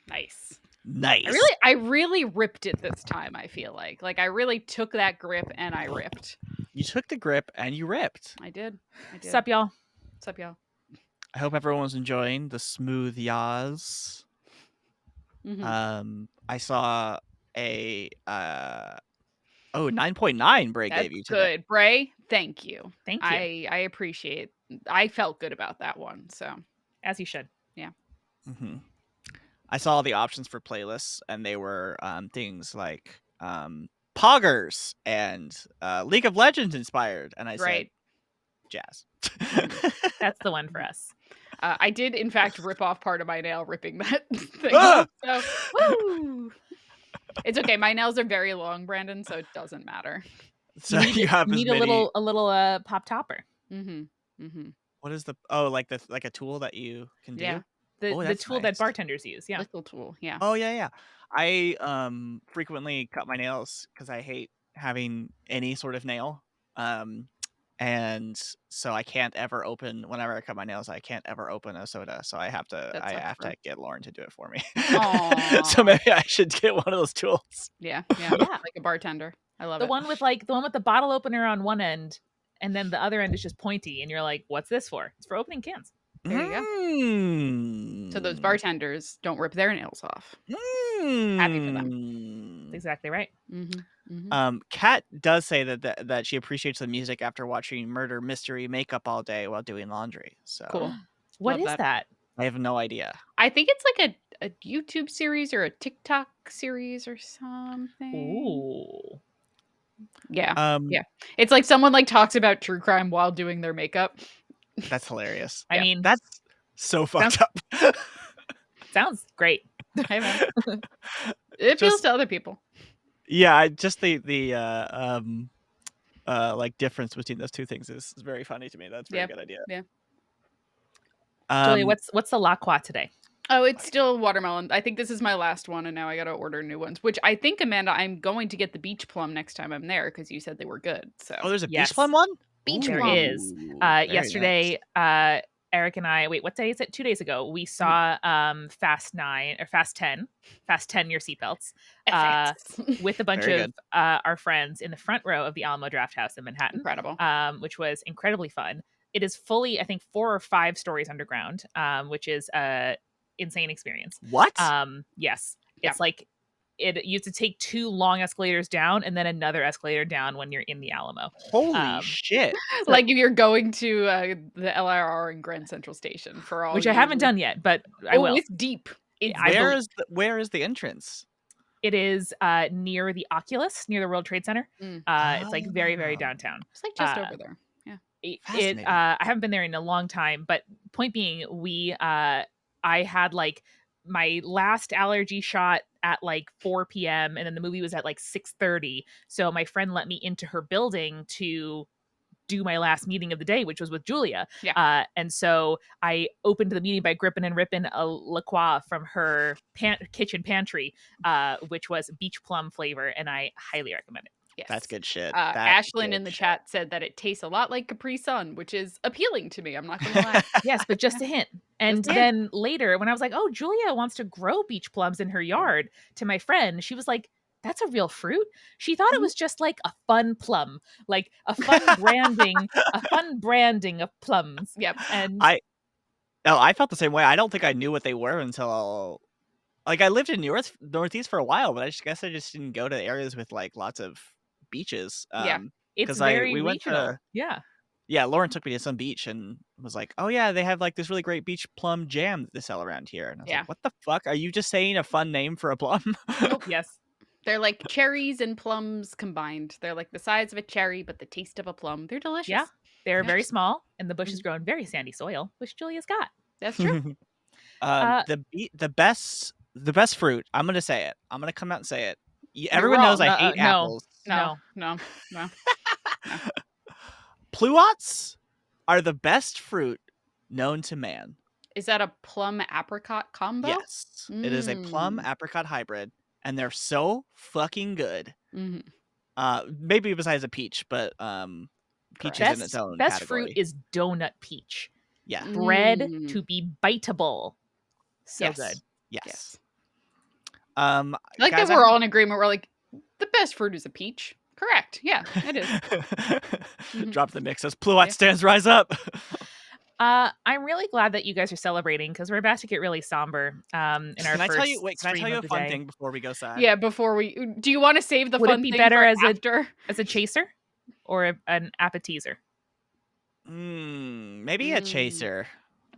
Nice. Nice. I really ripped it this time, I feel like. Like, I really took that grip and I ripped. You took the grip and you ripped. I did. Sup, y'all? What's up, y'all? I hope everyone's enjoying the smooth yaws. Mm-hmm. I saw a 9.9 Bray That's gave you today. good. Bray, thank you. Thank you. I appreciate. I felt good about that one. So, as you should. Yeah. Mm-hmm. I saw the options for playlists, and they were things like Poggers and League of Legends inspired, and I said, jazz. That's the one for us. I did, in fact, rip off part of my nail ripping that thing off. So, woo! It's okay. My nails are very long, Brandon, so it doesn't matter. So you have need as many... a little pop topper. What is the like a tool that you can do? Yeah. The tool nice. that bartenders use. Yeah. Little tool. Yeah. Oh yeah. I frequently cut my nails because I hate having any sort of nail. And so I can't ever open, whenever I cut my nails, I can't ever open a soda. So I have to get Lauren to do it for me. So maybe I should get one of those tools. Yeah. Like a bartender. I love the it. one with the bottle opener on one end, and then the other end is just pointy, and you're like, "What's this for?" It's for opening cans. There you go. So those bartenders don't rip their nails off. Happy for them. That's exactly right. Kat does say that she appreciates the music after watching murder mystery makeup all day while doing laundry. So cool. What is that? I have no idea. I think it's like a YouTube series or a TikTok series or something. Ooh. Yeah. Yeah. It's like someone like talks about true crime while doing their makeup. That's hilarious. I mean, that's so fucked up. Sounds great. Hey, man. It feels to other people. Yeah, just the like difference between those two things is very funny to me. That's a very good idea. Yeah. Julia, what's the La Croix today? Oh, it's still watermelon. I think this is my last one, and now I got to order new ones. Which I think, Amanda, I'm going to get the beach plum next time I'm there because you said they were good. So there's a beach plum one. Beach there plum is. Yesterday, nice. Eric and I. Wait, what day is it? 2 days ago, we saw Fast 10. Fasten your seatbelts. With a bunch of our friends in the front row of the Alamo Draft House in Manhattan. Incredible. Which was incredibly fun. It is fully, I think, 4 or 5 stories underground, which is insane experience. What? Yes. It's like you have to take 2 long escalators down and then another escalator down when you're in the Alamo. Holy shit. So, like if you're going to the LRR in Grand Central Station for all, which I haven't done yet, but I will. It's deep. Where is the entrance? It is near the Oculus, near the World Trade Center. It's like very, very downtown. It's like just over there. Yeah. I haven't been there in a long time, but point being, I had like my last allergy shot at like 4 p.m. and then the movie was at like 6:30. So my friend let me into her building to do my last meeting of the day, which was with Julia. Yeah. And so I opened the meeting by gripping and ripping a La Croix from her kitchen pantry, which was beach plum flavor, and I highly recommend it. Yes. That's good shit. Ashlyn in the chat said that it tastes a lot like Capri Sun, which is appealing to me. I'm not going to lie. Yes, but just a hint. And then later, when I was like, oh, Julia wants to grow beach plums in her yard, to my friend, she was like, that's a real fruit. She thought it was just like a fun plum, like a fun branding of plums. Yep. And I felt the same way. I don't think I knew what they were until I lived in Northeast for a while, but I guess I just didn't go to areas with like lots of beaches. It's very regional. Yeah, Lauren took me to some beach and was like, oh yeah, they have like this really great beach plum jam that they sell around here. And I was like, what the fuck? Are you just saying a fun name for a plum? Nope. Yes. They're like cherries and plums combined. They're like the size of a cherry, but the taste of a plum. They're delicious. Yeah. They're very small, and the bush is grown very sandy soil, which Julia's got. That's true. The best fruit, I'm going to say it. I'm going to come out and say it. Everyone knows I hate apples. No. Pluots are the best fruit known to man. Is that a plum apricot combo? Yes. It is a plum apricot hybrid, and they're so fucking good. Maybe besides a peach, but peach is in its own best category. Fruit is donut peach. Yeah. Bred to be biteable. So good. Yes. I like guys, that we're all in agreement. We're like, the best fruit is a peach. Correct. Yeah, it is. Drop the mix as Pluot Yeah. stands rise up. I'm really glad that you guys are celebrating because we're about to get really somber in our Can I first tell you? Wait, can I stream tell you of a the fun day. thing before we go sad? Yeah, before we do you want to save the Would it fun be thing better for as after? a chaser or an appetizer? Maybe a chaser.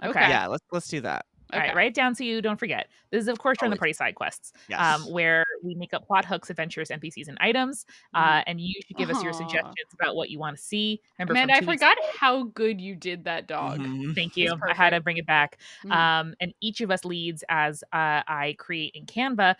Okay. Yeah, let's do that. All right, write it down so you don't forget. This is, of course, Run the Party side quests, Yes. where we make up plot hooks, adventures, NPCs, and items. And you should give us your suggestions about what you want to see. Remember, Amanda, from I 2 weeks forgot ago. how good you did that dog. Thank It's you. I had to perfect. bring it back. And each of us leads as I create in Canva,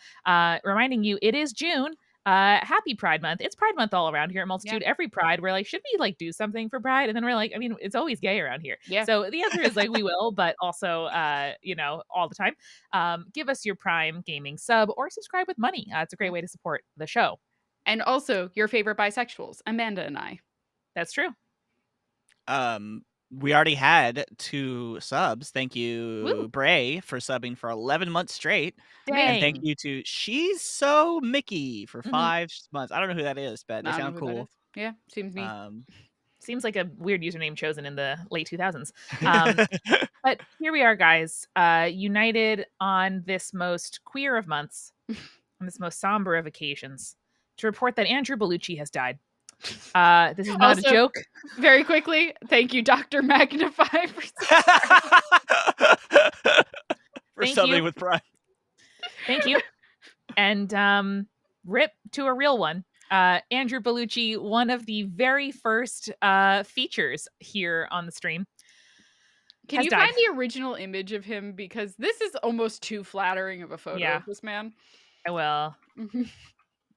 reminding you it is June. Happy Pride Month. It's Pride Month all around here at Multitude. Yeah. Every Pride, we're like, should we like do something for Pride? And then we're like, I mean, it's always gay around here. Yeah. So the answer is like we will, but also all the time. Give us your Prime Gaming sub or subscribe with money. It's a great way to support the show. And also your favorite bisexuals, Amanda and I. That's true. We already had 2 subs. Thank you, Woo. Bray, for subbing for 11 months straight. Dang. And thank you to She's So Mickey for 5 months. I don't know who that is, but they sound cool. Yeah, seems neat. Seems like a weird username chosen in the late 2000s. But here we are, guys, united on this most queer of months, on this most somber of occasions, to report that Andrew Bellucci has died. This is not Also, a joke. Very quickly, thank you, Dr. Magnify, for subbing with Prime. Thank you. And rip to a real one. Andrew Bellucci, one of the very first features here on the stream. Can you find the original image of him? Because this is almost too flattering of a photo of this man. I will.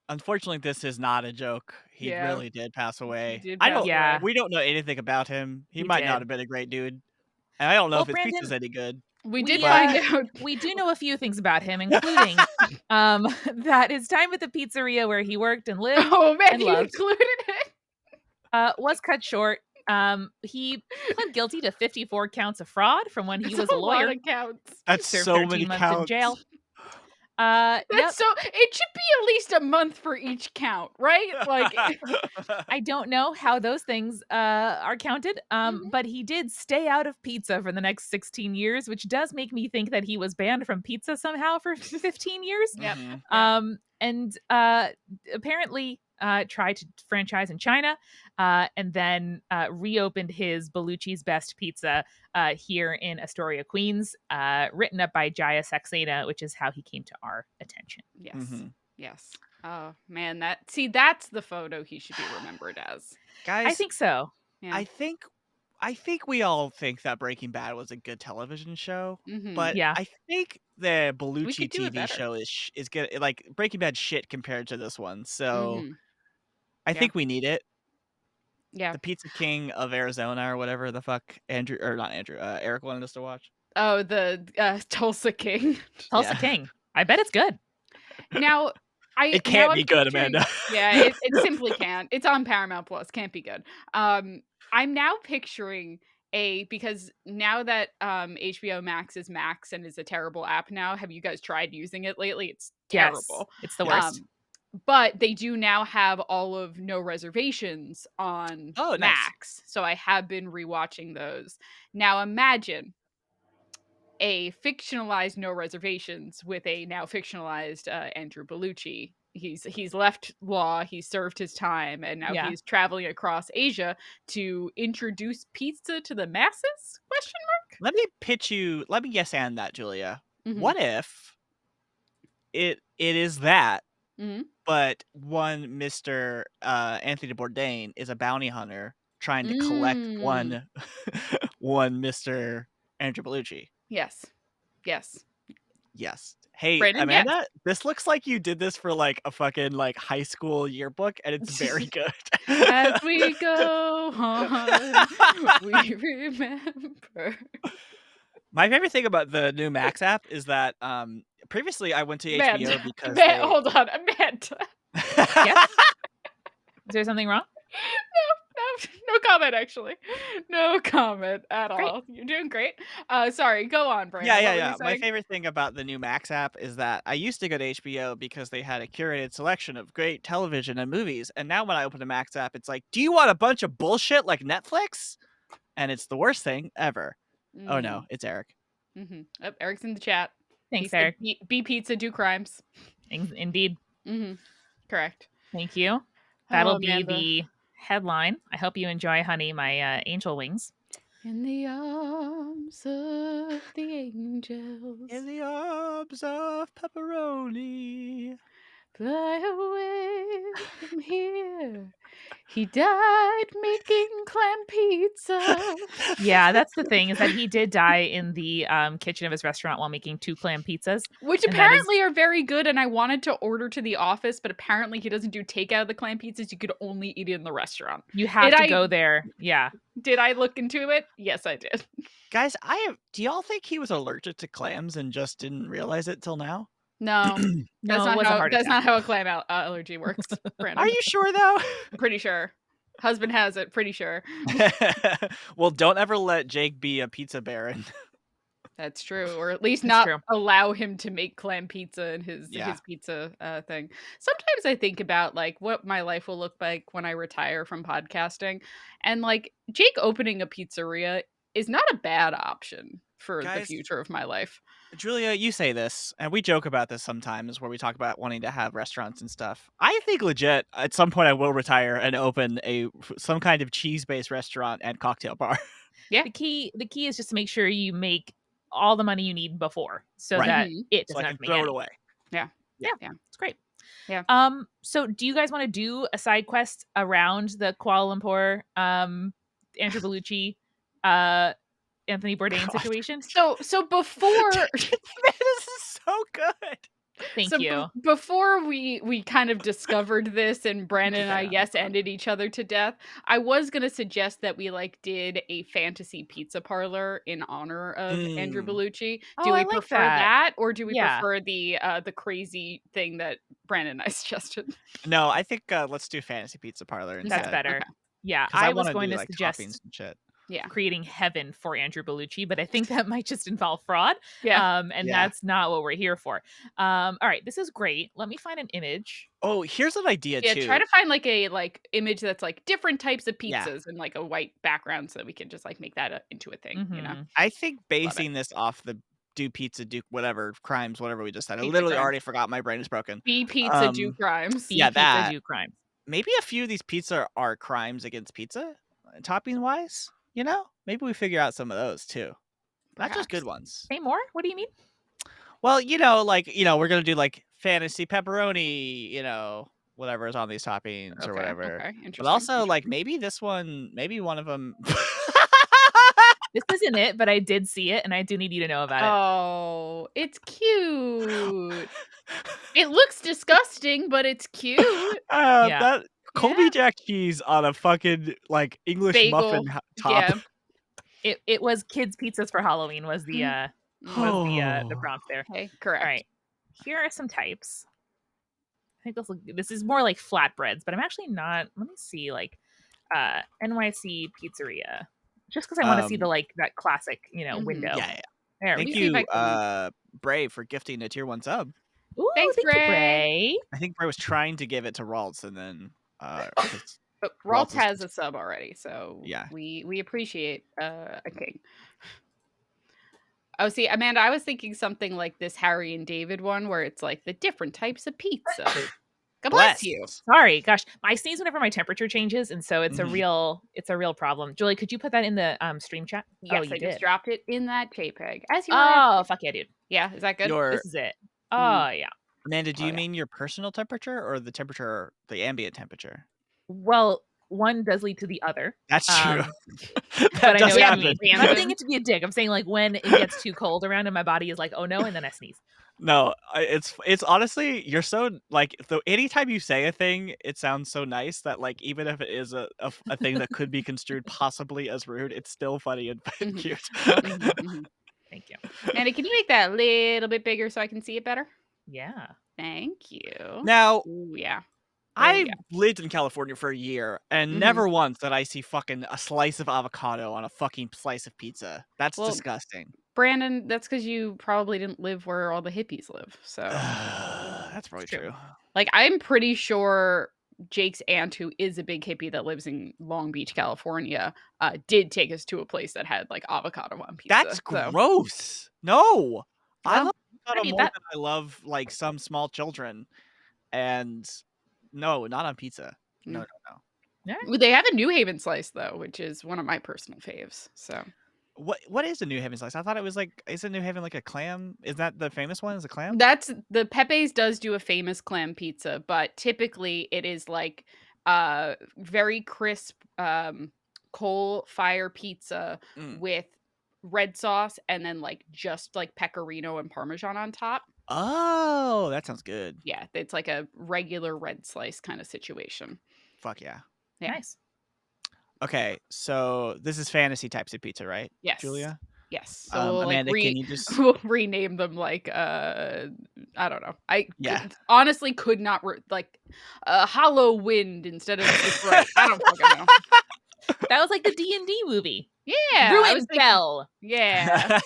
Unfortunately, this is not a joke. He really did pass away. We don't know anything about him. He might not have been a great dude. And I don't know if his pizza's any good. We did find out. We do know a few things about him, including that his time at the pizzeria where he worked and lived and you loved, included it. Was cut short. He pled guilty to 54 counts of fraud from when he was a Lot lawyer. of counts. That's served so 13 many months counts. in jail. That's so. It should be at least a month for each count, right? Like, I don't know how those things are counted, but he did stay out of pizza for the next 16 years, which does make me think that he was banned from pizza somehow for 15 years. Yep. And apparently tried to franchise in China, and then reopened his Bellucci's Best Pizza here in Astoria, Queens, written up by Jaya Saxena, which is how he came to our attention. Yes. Yes. Oh man, that's the photo he should be remembered as. Guys, I think so. Yeah. I think we all think that Breaking Bad was a good television show, but I think the Bellucci TV show is good. Like Breaking Bad shit compared to this one, so I think we need it. Yeah, the Pizza King of Arizona or whatever the fuck Eric wanted us to watch. Oh, the Tulsa King. Tulsa King. I bet it's good. Now, it can't be good, Amanda. Yeah, it simply can't. It's on Paramount Plus. Can't be good. I'm now picturing because now that HBO Max is Max and is a terrible app now. Have you guys tried using it lately? It's terrible. Yes, it's the worst. But they do now have all of No Reservations on Max. Nice. So I have been rewatching those. Now imagine a fictionalized No Reservations with a now fictionalized Andrew Bellucci. He's left law, he's served his time, and now he's traveling across Asia to introduce pizza to the masses? ? Let me yes and that, Julia. What if it is that, but one Mr. Anthony Bourdain is a bounty hunter trying to collect one Mr. Andrew Bellucci? Yes. Hey, Brandon, Amanda, this looks like you did this for like a fucking like high school yearbook, and it's very good. As we go on, we remember. My favorite thing about the new Max app is that previously I went to HBO because hold on, Amanda. Yes? Is there something wrong? No comment, actually. No comment at Great. all. You're doing great. Sorry, go on, Brandon. Yeah, What were you My saying? favorite thing about the new Max app is that I used to go to HBO because they had a curated selection of great television and movies, and now when I open a Max app, it's like, "Do you want a bunch of bullshit like Netflix?" And it's the worst thing ever. Oh no, Mm. it's Eric. Oh, Eric's in the chat. He Thanks, said, Eric. "Be pizza, do crimes." Indeed. Correct. Thank you. Oh, That'll be Amanda. the headline. I hope you enjoy, honey, my angel wings. In the arms of the angels, In the arms of pepperoni. fly away from here. He died making clam pizza. Yeah, that's the thing, is that he did die in the kitchen of his restaurant while making 2 clam pizzas. Which And that is, apparently are very good, and I wanted to order to the office, but apparently he doesn't do takeout of the clam pizzas. You could only eat it in the restaurant. you have to go there. Yeah. Did I look into it? Yes, I did. Guys, do y'all think he was allergic to clams and just didn't realize it till now? No, No, it was a heart that's not attack. how a clam allergy works, Brandon. Are you sure though? I'm pretty sure. Husband has it, pretty sure. Well, don't ever let Jake be a pizza baron. That's true, or at least That's not true. allow him to make clam pizza in his pizza thing. Sometimes I think about like what my life will look like when I retire from podcasting, and like Jake opening a pizzeria is not a bad option for the Guys, future of my life. Julia, you say this, and we joke about this sometimes where we talk about wanting to have restaurants and stuff. I think legit, at some point I will retire and open some kind of cheese-based restaurant and cocktail bar. Yeah. The key is just to make sure you make all the money you need before, so Right. that it So doesn't I have can to make throw it any. away. Yeah. It's great. Yeah. So do you guys want to do a side quest around the Kuala Lumpur Andrew Bellucci Anthony Bourdain God. situation? So before This is so good. Thank you. Before we kind of discovered this, and Brandon and I ended each other to death, I was gonna suggest that we like did a fantasy pizza parlor in honor of Andrew Bellucci. Do I we like prefer that. or do we Yeah. prefer the crazy thing that Brandon and I suggested? No, I think let's do fantasy pizza parlor instead. That's better. Okay. Yeah, Because I I was want to going do to like suggest toppings and shit. Yeah. creating heaven for Andrew Bellucci, but I think that might just involve fraud. Yeah. And Yeah. that's not what we're here for. All right, this is great. Let me find an image. Oh, here's an idea Yeah, too. try to find like a image that's like different types of pizzas Yeah. and like a white background so that we can just like make that into a thing, you know? I think basing this off the do pizza, do whatever, crimes, whatever we just said. I Pizza literally crimes. already forgot, my brain is broken. Be pizza, do crimes. Be Yeah, pizza, that. do crimes. Maybe a few of these pizza are crimes against pizza, topping wise. You know, maybe we figure out some of those too. Not just good ones. Say more? What do you mean? Well, we're gonna do like fantasy pepperoni, whatever is on these toppings or whatever. Okay, interesting. But also, like, maybe this one, maybe one of them. This isn't it, but I did see it, and I do need you to know about it. Oh, it's cute. It looks disgusting, but it's cute. Yeah. That Colby Jack cheese on a fucking like English Bagel. muffin top. Yeah. It was kids' pizzas for Halloween was the prompt there. Okay, correct. All right. Here are some types. I think this is more like flatbreads, but I'm actually not. Let me see, like NYC pizzeria, just because I want to see the like that classic, window. Yeah. There. Thank see if you, I can- Brave, for gifting a tier 1 sub. Ooh, Thanks, thank you, Bray. Bray. I think Bray was trying to give it to Raltz, and then But Raltz Raltz has a sub already, so Yeah. we appreciate a king. Oh, see, Amanda, I was thinking something like this Harry and David one, where it's like the different types of pizza. God bless you. Sorry, gosh, I sneeze whenever my temperature changes, and so it's a real problem. Julie, could you put that in the stream chat? Yes, I just dropped it in that JPEG. As you fuck yeah, dude. Yeah, is that good? This is it. Oh yeah. Amanda, do you mean your personal temperature or the ambient temperature? Well, one does lead to the other. That's true. But I know happen. what you mean. I'm not saying it to be a dick. I'm saying like when it gets too cold around and my body is like, oh no, and then I sneeze. No, it's honestly, you're so like, anytime you say a thing, it sounds so nice that like even if it is a thing that could be construed possibly as rude, it's still funny and cute. Thank you. Amanda, can you make that a little bit bigger so I can see it better? Yeah. Thank you. Now, ooh, yeah. I've lived in California for a year, and never once did I see fucking a slice of avocado on a fucking slice of pizza. That's disgusting. Brandon, that's because you probably didn't live where all the hippies live. So that's probably true. Like, I'm pretty sure Jake's aunt, who is a big hippie that lives in Long Beach, California, did take us to a place that had like avocado on pizza. That's gross. No, I love avocado more than I love like some small children, and no, not on pizza. No. Yeah. They have a New Haven slice though, which is one of my personal faves. So what is a New Haven slice? I thought it was like, isn't New Haven like a clam? Is that the famous one? Is a clam? That's the Pepe's does do a famous clam pizza, but typically it is like very crisp coal fire pizza with red sauce and then like just like pecorino and parmesan on top. Oh, that sounds good. Yeah, it's like a regular red slice kind of situation. Fuck yeah. Nice. Okay, so this is fantasy types of pizza, right? Yes. Julia? Yes. So we'll, Amanda, like, can you just we'll rename them like I don't know. I honestly could not like Hollow Wind instead of Sprite. I don't fucking know. That was like the D&D movie. Yeah. Ruined Bell. Yeah.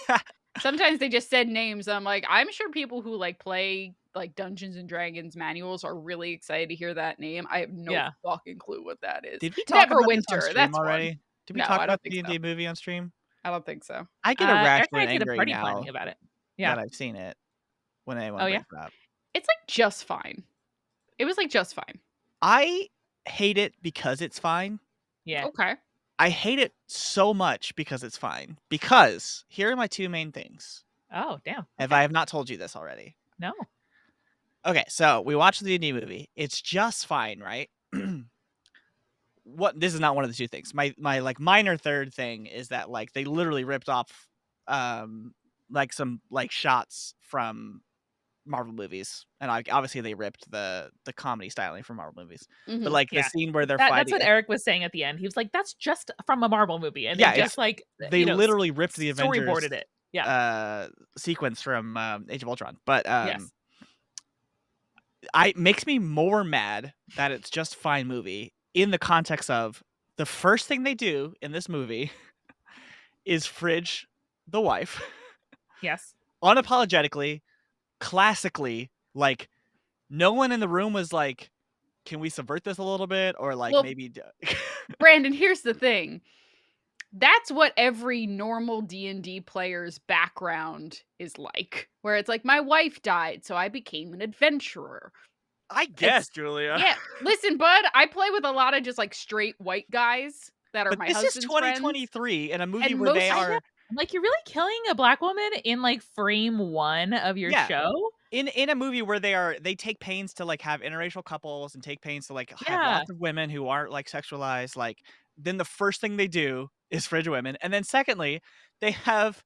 Sometimes they just said names. I'm like, I'm sure people who like play like Dungeons and Dragons manuals are really excited to hear that name. I have no fucking clue what that is. Did we talk about this on stream That's already? Fun. Did we talk about the D&D movie on stream? I don't think so. I get irrational and Eric angry party now planning about it. Yeah. that I've seen it when anyone brings it up. It's like just fine. It was like just fine. I hate it because it's fine. Yeah. Okay. I hate it so much because it's fine. Because here are my two main things. Oh, damn. If I have not told you this already. No. Okay, so we watched the D&D movie. It's just fine, right? This is not one of the two things. My like minor third thing is that like they literally ripped off like some like shots from Marvel movies, and obviously they ripped the comedy styling from Marvel movies. But like the scene where they're fighting, that's what Eric was saying at the end. He was like, "That's just from a Marvel movie," and they just like they literally ripped the Avengers storyboarded it. Sequence from Age of Ultron. But it makes me more mad that it's just fine movie in the context of the first thing they do in this movie is fridge the wife. Yes. Unapologetically, classically, like no one in the room was like, can we subvert this a little bit? Or like maybe Brandon, here's the thing. That's what every normal D&D player's background is like. Where it's like, my wife died, so I became an adventurer. I guess, Julia. Yeah. Listen, bud, I play with a lot of just like straight white guys that are my husband's friends. This is 2023 in a movie where they are... Like, you're really killing a black woman in like frame 1 of your show? In a movie where they take pains to like have interracial couples and take pains to like have lots of women who aren't like sexualized, like then the first thing they do is fridge women. And then secondly, they have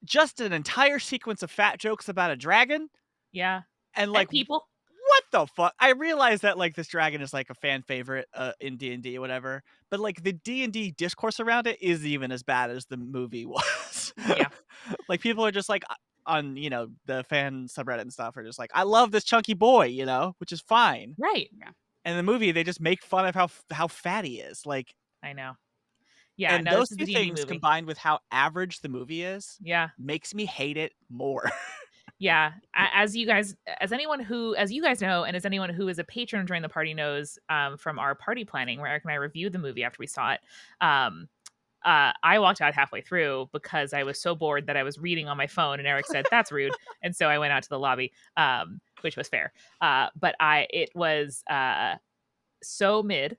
just an entire sequence of fat jokes about a dragon. Yeah. And like people. What the fuck? I realize that like this dragon is like a fan favorite in D&D or whatever, but like the D&D discourse around it is even as bad as the movie was. Yeah. Like people are just like on, the fan subreddit and stuff are just like, I love this chunky boy, which is fine. Right. Yeah. And in the movie they just make fun of how fat he is. Like, I know. Yeah, and those two things combined with how average the movie is, makes me hate it more. Yeah, as you guys know, and as anyone who is a patron during the party knows, from our party planning, where Eric and I reviewed the movie after we saw it, I walked out halfway through because I was so bored that I was reading on my phone, and Eric said, "That's rude," and so I went out to the lobby, which was fair. But it was so mid.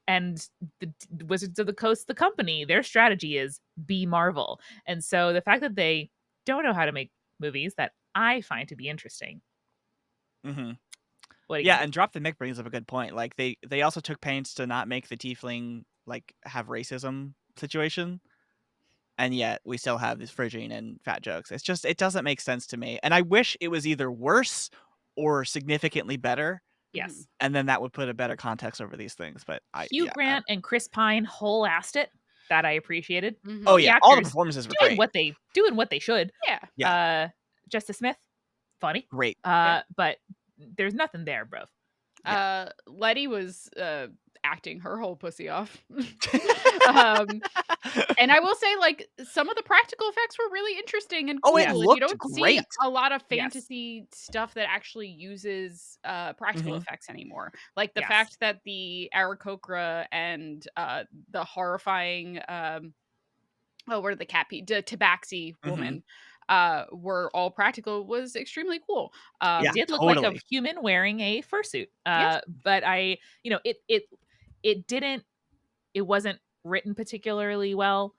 And the Wizards of the Coast, the company, their strategy is be Marvel. And so the fact that they don't know how to make movies that I find to be interesting. Mm-hmm. And Drop the Mic brings up a good point. Like they also took pains to not make the tiefling like have racism situation, and yet we still have this fridging and fat jokes. It's just, it doesn't make sense to me, and I wish it was either worse or significantly better. Yes, and then that would put a better context over these things. But Hugh Grant and Chris Pine whole-assed it. That I appreciated. Mm-hmm. Oh yeah, all the performances were great. Doing what they should. Yeah. Justice Smith, funny. Great. But there's nothing there, bro. Letty was acting her whole pussy off. um And I will say, like, some of the practical effects were really interesting and Oh, it cool, and you looked don't see great. a lot of Yes. fantasy stuff that actually uses practical Mhm. effects anymore. Like the Yes. fact that the Aarakocra and the horrifying what are the Tabaxi Mhm. woman were all practical was extremely cool. Yeah, It did look like a totally. human wearing a fursuit. Yes. But it wasn't written particularly well.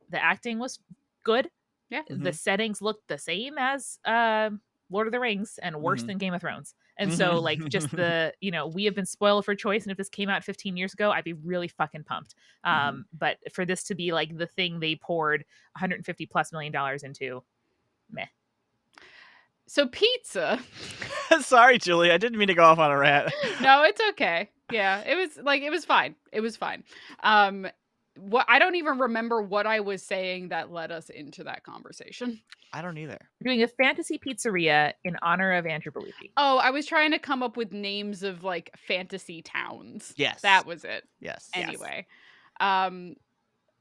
The acting was good. Yeah. The Mhm. settings looked the same as Lord of the Rings and worse Mhm. than Game of Thrones. And so, like, just Mhm. we have been spoiled for choice. And if this came out 15 years ago, I'd be really fucking pumped. Mhm. But for this to be like the thing they poured 150 plus million dollars into, meh. So pizza. Sorry, Julie. I didn't mean to go off on a rant. No, it's okay. Yeah, it was fine. It was fine. Um what I don't even remember what I was saying that led us into that conversation. I don't either. We're doing a fantasy pizzeria in honor of Andrew Belushi. Oh, I was trying to come up with names of like fantasy towns. Yes. That was it. Yes. Yes. Anyway, um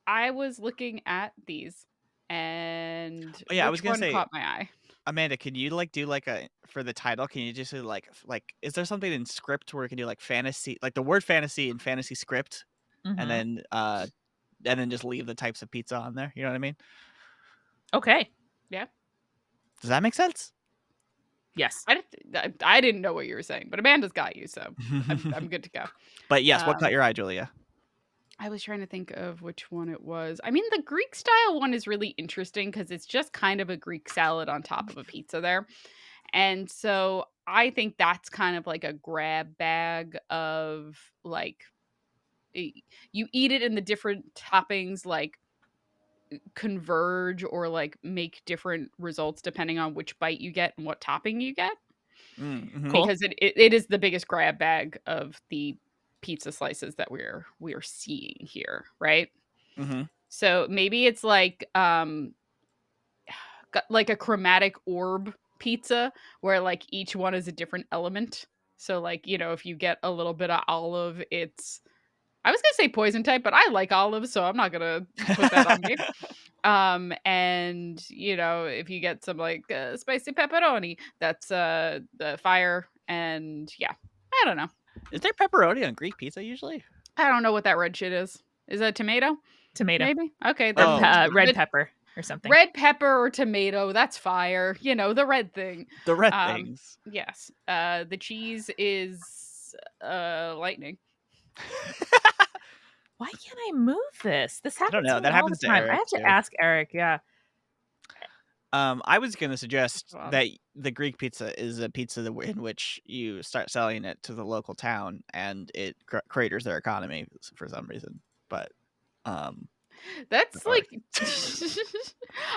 I was looking at these and Oh, yeah, I was which gonna one say, caught my eye? Amanda, can you like do like a for the title? Can you just do like is there something in script where you can do like fantasy, like the word fantasy and fantasy script, Mm-hmm. and then just leave the types of pizza on there? You know what I mean? Okay. Yeah. Does that make sense? Yes. I didn't know what you were saying, but Amanda's got you, so I'm good to go. But yes, what Um caught your eye, Julia? I was trying to think of which one it was. I mean, the Greek style one is really interesting because it's just kind of a Greek salad on top of a pizza there. And so I think that's kind of like a grab bag of like you eat it and the different toppings like converge or like make different results depending on which bite you get and what topping you get Mm-hmm. Cool. because it is the biggest grab bag of the pizza slices that we're seeing here, right? Mm-hmm. So maybe it's like a chromatic orb pizza where like each one is a different element. So like, if you get a little bit of olive, it's I was gonna say poison type, but I like olives, so I'm not gonna put that on me. And if you get some like spicy pepperoni, that's the fire, and yeah, I don't know. Is there pepperoni on Greek pizza usually? I don't know what that red shit is. Is that tomato? Tomato Maybe. Okay, or then Oh, red the pepper or something. red pepper or tomato. That's fire. The red thing. the red Um, things. yes. The cheese is lightning. Why can't I move this? This I don't happens to know. me That all the happens to time. I Eric have to too. ask Eric. Yeah. I was gonna suggest Well, that the Greek pizza is a pizza in which you start selling it to the local town, and it craters their economy for some reason. But that's sorry. like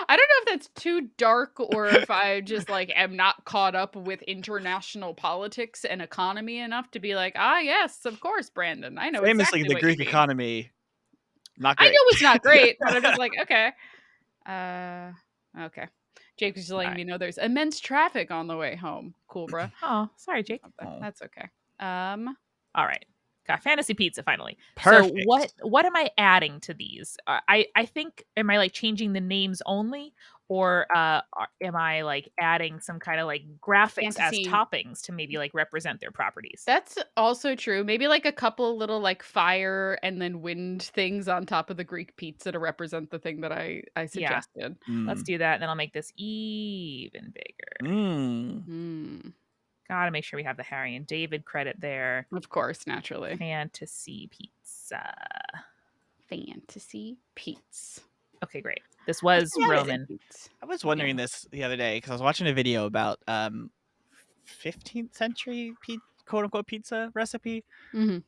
I don't know if that's too dark or if I just like am not caught up with international politics and economy enough to be like, ah, yes, of course, Brandon. I know Famously, exactly the what you Greek mean. economy not I great. know it's not great, but I'm just like, okay. Okay. Jake was just All letting right. me know there's immense traffic on the way home. Cool, bro. Oh, sorry, Jake. Oh, That's okay. All right. Got fantasy pizza finally. So perfect. what am I adding to these? I think, am I like changing the names only, or am I like adding some kind of like graphics as fantasy. toppings to maybe like represent their properties? That's also true. Maybe like a couple little like fire and then wind things on top of the Greek pizza to represent the thing that I Yeah. suggested. Let's Mm. do that, and then I'll make this even bigger. Mm. Hmm. Gotta make sure we have the Harry and David credit there. Of course, naturally. Fantasy pizza. Fantasy Pete's. Okay, great. This was Roman. I was wondering Yeah. this the other day because I was watching a video about 15th century quote unquote pizza recipe. Mhm.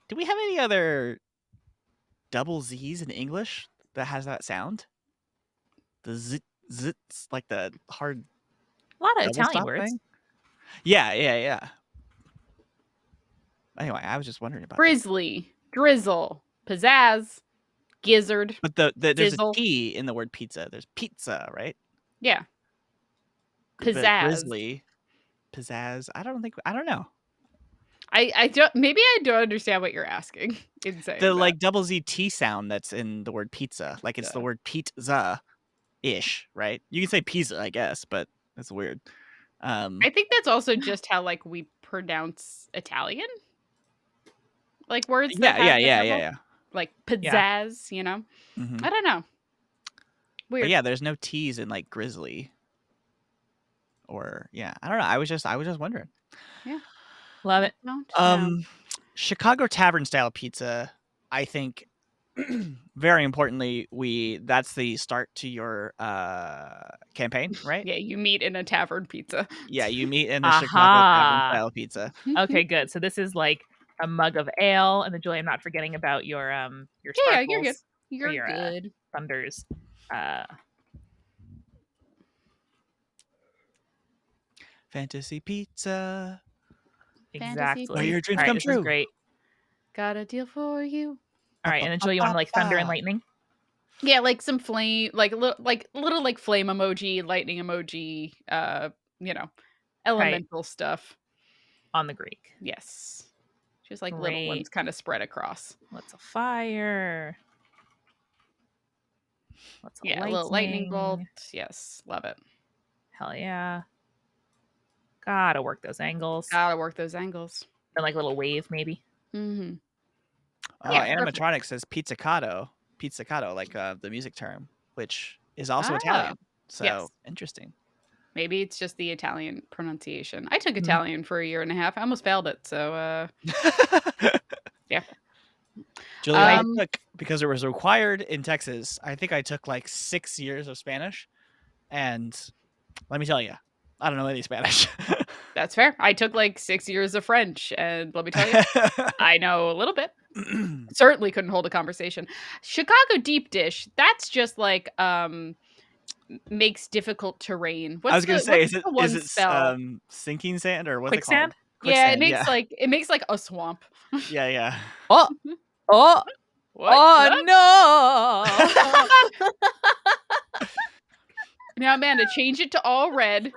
Do we have any other double Z's in English that has that sound? The zits, like the hard A lot of double Italian stop words. thing? Yeah. Anyway, I was just wondering about that. Grizzly, drizzle, pizzazz, gizzard, But there's a sizzle. T in the word pizza. There's pizza, right? Yeah. But Pizzazz. grizzly. pizzazz. I don't know. I don't. Maybe I don't understand what you're asking in The saying that. like double Z T sound that's in the word pizza, like it's the Pizza. word pizza ish, right? You can say pizza, I guess, but that's weird. I think that's also just how like we pronounce Italian, like words that Yeah, have yeah, that yeah, yeah, double, yeah. like Yeah. pizzazz. You know, Hmm. I don't know. But Weird. yeah, there's no T's in like grizzly or yeah. I don't know. I was just wondering. Yeah, Love I it. don't know. Um, Chicago tavern style pizza. I think very importantly, that's the start to your campaign, right? Yeah, you meet in a tavern pizza. Yeah, you meet in a Chicago tavern Aha. style pizza. Okay, good. So this is like a mug of ale, and then Julie, I'm not forgetting about your Yeah, you're good. sparkles or You're your good. thunders. Uh, Fantasy pizza, Fantasy where exactly. your pizza. dreams All right, come this is true. great. Got a deal for you. All Ba, right, ba, and then ba, Julie, you want ba, like thunder and ba. lightning Yeah, like some flame, like little like flame emoji, lightning emoji, you know, okay, elemental stuff. on the Greek. Yes. Just like little Great. ones kind of spread across. Lots of fire. Lots of Yeah, a little lightning bolt. lightning. Yes, love it. Hell yeah. Gotta work those angles. Gotta work those angles. And like a little wave, maybe. Mm-hmm. Oh, Yeah, perfect. animatronic says pizzicato, like the music term, which is also Ah, Italian. So yes. interesting. Maybe it's just the Italian pronunciation. I took Mhm. Italian for a year and a half. I almost failed it. So, yeah. Julia, I Um, took because it was required in Texas. I think I took like 6 years of Spanish, and let me tell you, I don't know any Spanish. that's fair. I took like 6 years of French, and let me tell you, I know a little bit. Certainly couldn't hold a conversation. Chicago deep dish, that's just like makes difficult terrain. I was gonna say, What's the is one it spell? sinking sand or what's it called? Quicksand? Yeah, Quicksand. Yeah, it makes like a swamp. yeah, yeah. Oh, oh, What? oh no. Now, Amanda, change it to all red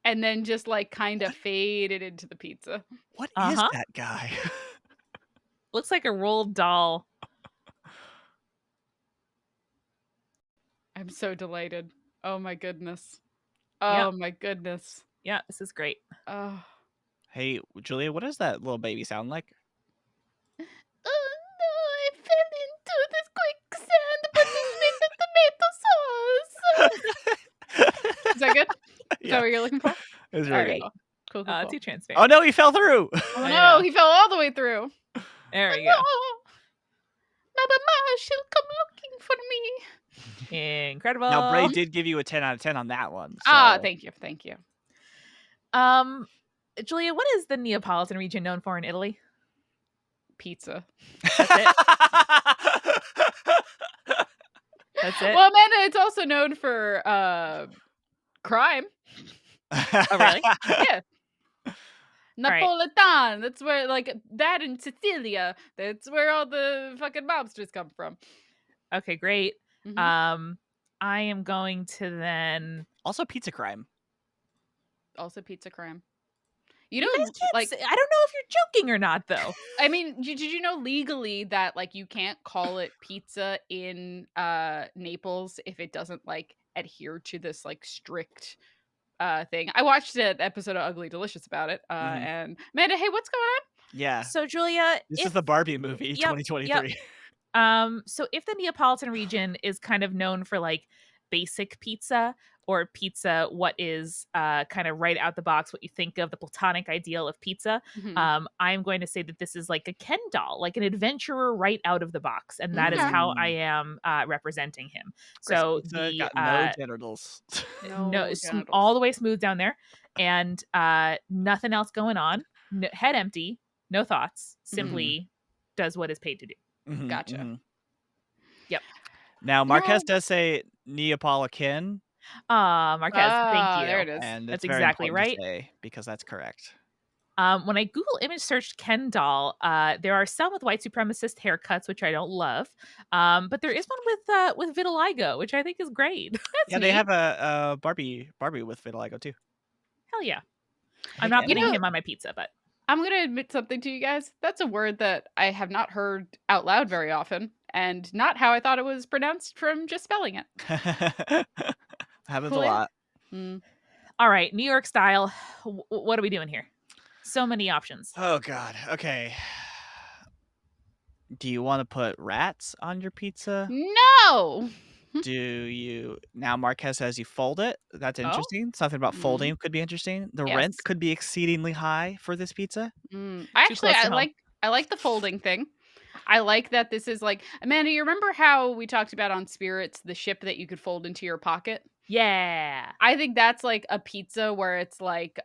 and then just like kind of fade it into the pizza. What is Uh-huh. that guy? Looks like a rolled doll. I'm so delighted. Oh my goodness. Yep. Oh my goodness. Yeah, this is great. Oh. Hey, Julia, what does that little baby sound like? Oh no, I fell into this quicksand, but it made the tomato sauce. Is that good? Is that Yeah, what you're looking for? it was All very right, good. Great. cool. Cool, cool. Too transparent. Oh no, he fell through. Oh I no, know. he fell all the way through. There Oh we go. no. Mama, she'll come looking for me. Incredible. Now, Bray did give you a 10 out of 10 on that one. Ah, So. thank you. Thank you. Julia, what is the Neapolitan region known for in Italy? Pizza. That's it. That's it. Well, Amanda, it's also known for crime. Oh, really? Yeah. Right. Napolitan. That's where, like, that in Sicilia. That's where all the fucking mobsters come from. Okay, great. Mhm. I am going to then. Also, pizza crime. Also, pizza crime. You guys can't like, say, I don't know if you're joking or not, though. I mean, did you know legally that like you can't call it pizza in Naples if it doesn't like adhere to this like strict thing? I watched an episode of Ugly Delicious about it. Mhm. And Amanda, hey, what's going on? Yeah. So, Julia, This is the Barbie movie, Yep, 2023. so if the Neapolitan region is kind of known for like basic pizza or pizza, what is kind of right out the box, what you think of the platonic ideal of pizza, Mhm. I'm going to say that this is like a Ken doll, like an adventurer right out of the box, and that is Okay. how I am representing him. Chris So Pizza the got no genitals. No all genitals. the way smooth down there, and nothing else going on, head empty, no thoughts, simply does what is paid to do. Mhm, Gotcha. mhm. Yep. Now, No. Marquez does say Neapolitan, Marquez, thank you. There it is. and That's it's very exactly important to right. say because that's correct. When I Google image searched Ken doll, there are some with white supremacist haircuts, which I don't love. But there is one with vitiligo, which I think is great. That's Yeah, they neat. have a Barbie with vitiligo too. Hell yeah. I'm not putting know, him on my pizza, but I'm going to admit something to you guys. That's a word that I have not heard out loud very often, and not how I thought it was pronounced from just spelling it. Happens a Cool, yeah? lot. Mm. all right, New York style. What are we doing here? So many options. Oh God. Okay. Do you want to put rats on your pizza? No! Do you now Marquez says you fold it. That's Oh, interesting. Something about Mm. folding could be interesting. The rent Yes. could be exceedingly high for this pizza. too close to home. I like the folding thing. I like that this is like Amanda, you remember how we talked about on Spirits the ship that you could fold into your pocket? Yeah. I think that's like a pizza where it's like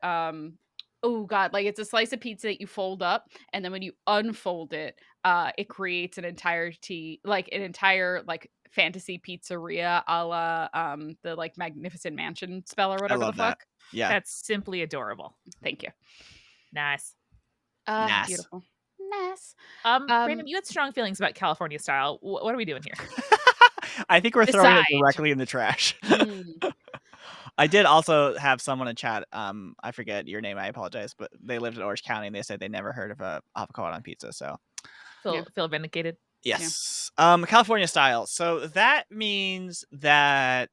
oh god, like it's a slice of pizza that you fold up, and then when you unfold it, it creates an entire like fantasy pizzeria a la the like Magnificent Mansion spell or I whatever the love that. fuck. Yeah. That's simply adorable. Thank you. Nice. Nice. Beautiful. Nice. Brandon, you had strong feelings about California style. What are we doing here? I think we're throwing it Decide. directly in the trash. Mm. I did also have someone in chat. I forget your name. I apologize, but they lived in Orange County and they said they never heard of a avocado on pizza. So Yeah. Feel vindicated. yes, California style. So that means that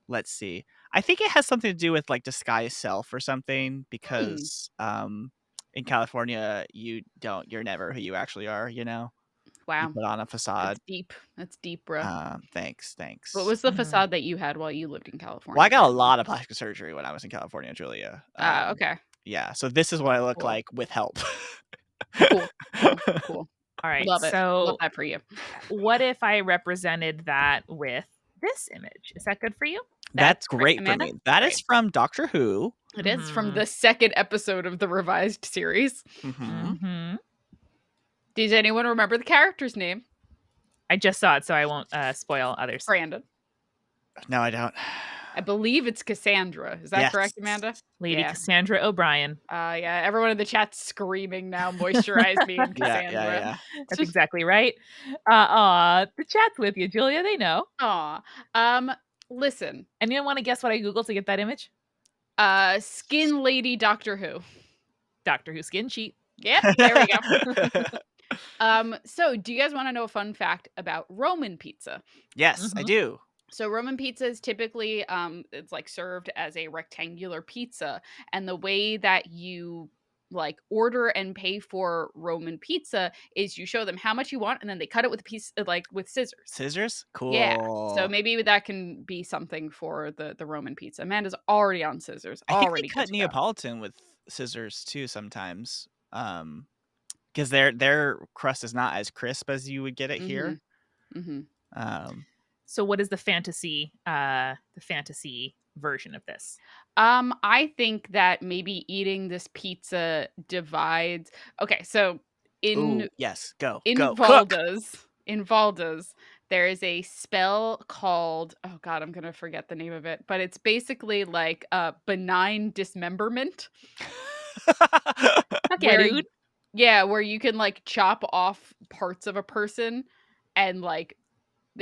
let's see. I think it has something to do with like disguise self or something because in California you're never who you actually are. You know, you Wow. put on a facade. That's deep. That's deep, bro. Thanks. What Thanks. was the Mhm. facade that you had while you lived in Well, California, I got a Brandon? lot of plastic surgery when I was in California, Julia. Okay. Yeah, so this is what I look Cool. like with help. Cool. Cool. Cool. All right. Love it. Love So, that for you. what if I represented that with this image? Is that good for you? That's That's great, great for Amanda. me. That Great. is from Doctor Who. It is from Mhm. the second episode of the revised series. Mhm. Mhm. Does anyone remember the character's name? I just saw it, so I won't spoil others. Brandon. No, I don't. I believe it's Cassandra. Is that Yes. correct, Amanda? Lady Yeah. Cassandra O'Brien. Yeah. Everyone in the chat's screaming now. Moisturize me and Yeah, Cassandra. That's exactly right. The chat's with you, Julia. They know. Aw. Listen. Anyone want to guess what I googled to get that image? Skin Lady Doctor Who. Doctor Who skin sheet. Yep, there we go. So do you guys want to know a fun fact about Roman pizza? Yes, I Mhm. do. So Roman pizza is typically it's like served as a rectangular pizza, and the way that you like order and pay for Roman pizza is you show them how much you want and then they cut it with a piece like with scissors. Scissors? Yeah. So Cool. maybe that can be something for the Roman pizza. Amanda's already on scissors. I think they Already good cut to go. Neapolitan with scissors too sometimes. Because their crust is not as crisp as you would get it here. Mm-hmm. Um So what is the fantasy version of this? I think that maybe eating this pizza divides. Okay, so Ooh, in yes, go, in go, cook. Valda's, there is a spell called oh god, I'm gonna forget the name of it, but it's basically like a benign dismemberment Fuck yeah, where dude. where you can like chop off parts of a person and like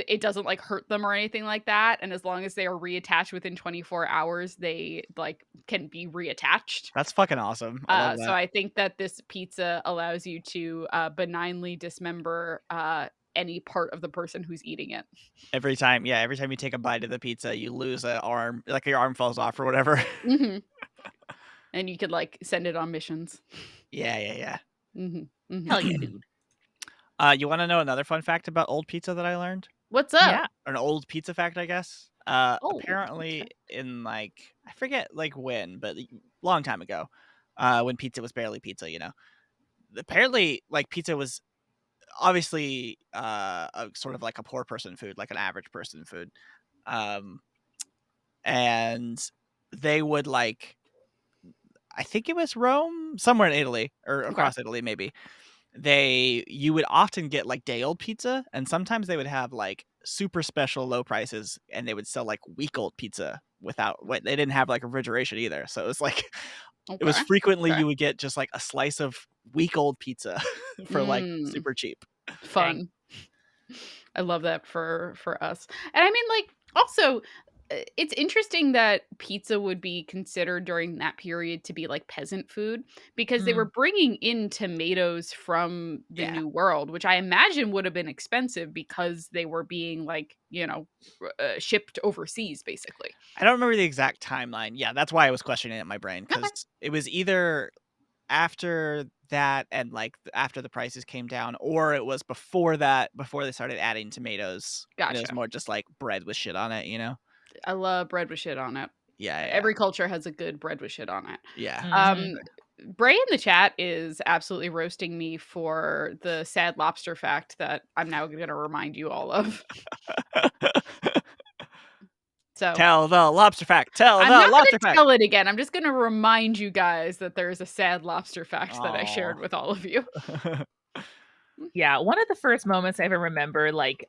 it doesn't like hurt them or anything like that, and as long as they are reattached within 24 hours they like can be reattached. That's fucking awesome. I love So that. I think that this pizza allows you to benignly dismember any part of the person who's eating it. Every time you take a bite of the pizza, you lose an arm, like your arm falls off or whatever. Hmm. And you could like send it on missions. Yeah. Hmm. Hmm. Hell yeah, dude. You want to know another fun fact about old pizza that I learned? What's up? Yeah. Or an old pizza fact, I guess. Oh, Apparently okay. in like I forget like when, but long time ago, when pizza was barely pizza, you know. Apparently, like pizza was obviously a sort of like a poor person food, like an average person food. Um, and they would like I think it was Rome, somewhere in Italy or Okay. across Italy, maybe. You would often get like day old pizza, and sometimes they would have like super special low prices, and they would sell like week old pizza without what they didn't have like refrigeration either. So it was like it was Okay. frequently Okay. you would get just like a slice of week old pizza for like Mm, super cheap. fun. I love that for us. And I mean like also it's interesting that pizza would be considered during that period to be like peasant food because they were Mm. bringing in tomatoes from the Yeah. New World, which I imagine would have been expensive because they were being like, shipped overseas basically. I don't remember the exact timeline. Yeah, that's why I was questioning it in my brain Okay. because it was either after that and like after the prices came down, or it was before that, before they started adding tomatoes, and it was Gotcha. more just like bread with shit on it, you know? I love bread with shit on it. Yeah, yeah, Every culture has a good bread with shit on it. yeah. Mhm. Um, Bray in the chat is absolutely roasting me for the sad lobster fact that I'm now going to remind you all of. So Tell the lobster fact. Tell I'm the not going lobster to fact. tell it again. I'm just going to remind you guys that there is a sad lobster fact that I Aw. shared with all of you. Yeah, one of the first moments I ever remember, like,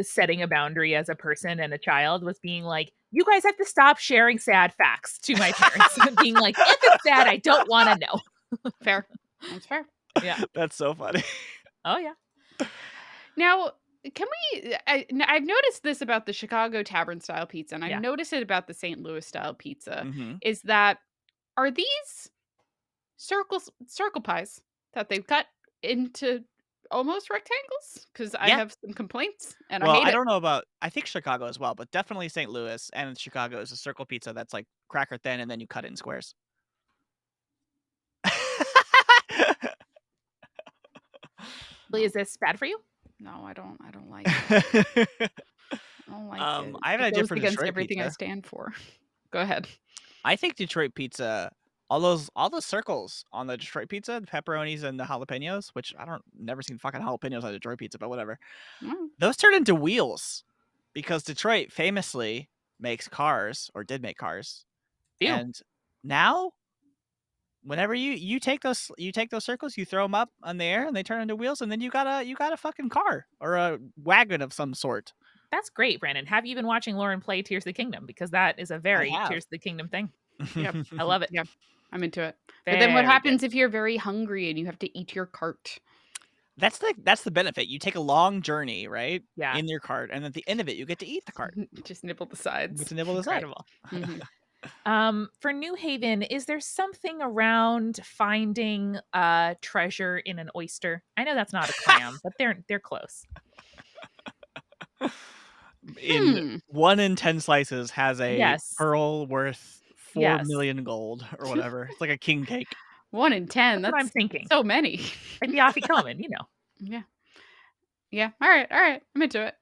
setting a boundary as a person and a child was being like, "You guys have to stop sharing sad facts to my parents." And being like, "If it's sad, I don't wanna know." Fair. That's fair. Yeah. That's so funny. Oh, yeah. Now, can I've noticed this about the Chicago tavern style pizza, and I've Yeah. noticed it about the St. Louis style pizza, Mhm. is that are these circle pies that they've cut into almost rectangles? Because I Yeah. have some complaints and I Well, hate I it. don't know about I think Chicago as well, but definitely St. Louis and Chicago is a circle pizza that's like cracker thin and then you cut it in squares. Is this bad for you? No, I don't like it. I don't like it. I have an It idea goes for against Detroit everything I pizza. stand for. Go ahead. I think Detroit pizza, all those circles on the Detroit pizza, the pepperonis and the jalapenos, which I don't never seen fucking jalapenos on Detroit pizza, but whatever. Mm, Those turn into wheels because Detroit famously makes cars or did make cars. Ew. And now whenever you take those circles, you throw them up on the air and they turn into wheels and then you got a fucking car or a wagon of some sort. That's great, Brandon. Have you been watching Lauren play Tears of the Kingdom? Because that is a I very have. Tears of the Kingdom thing. yep. I love it. Yeah. I'm into it. But then what Very good. happens if you're very hungry and you have to eat your cart? That's the benefit. You take a long journey, right? Yeah. In your cart, and at the end of it, you get to eat the cart. Just nibble the You get sides. to nibble the side. Incredible. Mhm. For New Haven, is there something around finding treasure in an oyster? I know that's not a clam, but they're close. In Hmm. 1 in 10 slices has a Yes. pearl worth 4 Yes. million gold or whatever. It's like a king cake. 1 in 10. That's what I'm That's thinking. so many. Like the afikoman, you know. Yeah. Yeah. All right. All right. I'm into it.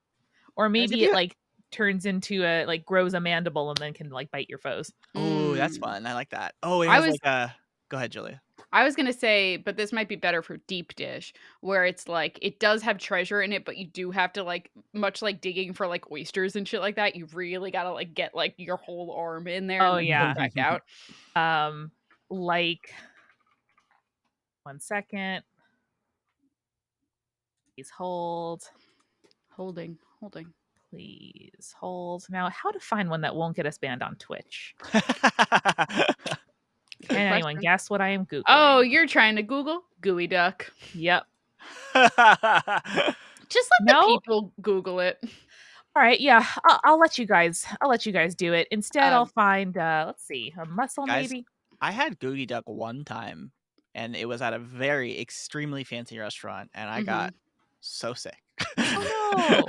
Or Guys, if maybe it you like turns into a like grows a mandible and then can like bite your foes. Oh, that's Mm. fun. I like that. Oh, it I has was like a Go ahead, Julia. I was gonna say, but this might be better for deep dish, where it's like it does have treasure in it, but you do have to like much like digging for like oysters and shit like that. You really gotta like get like your whole arm in there and Oh then pull yeah. back out. Like 1 second. Please hold. Holding. Please hold. Now, how to find one that won't get us banned on Twitch? Good Can anyone question. guess what I am Googling? Oh, you're trying to Google gooey duck. Yep. Just let the No? people Google it. All right, yeah. I'll let you guys. I'll let you guys do it. Instead, I'll Um, find. Let's see, a mussel Guys, maybe. I had Googie Duck one time, and it was at a very extremely fancy restaurant, and I got mhm. so sick. Oh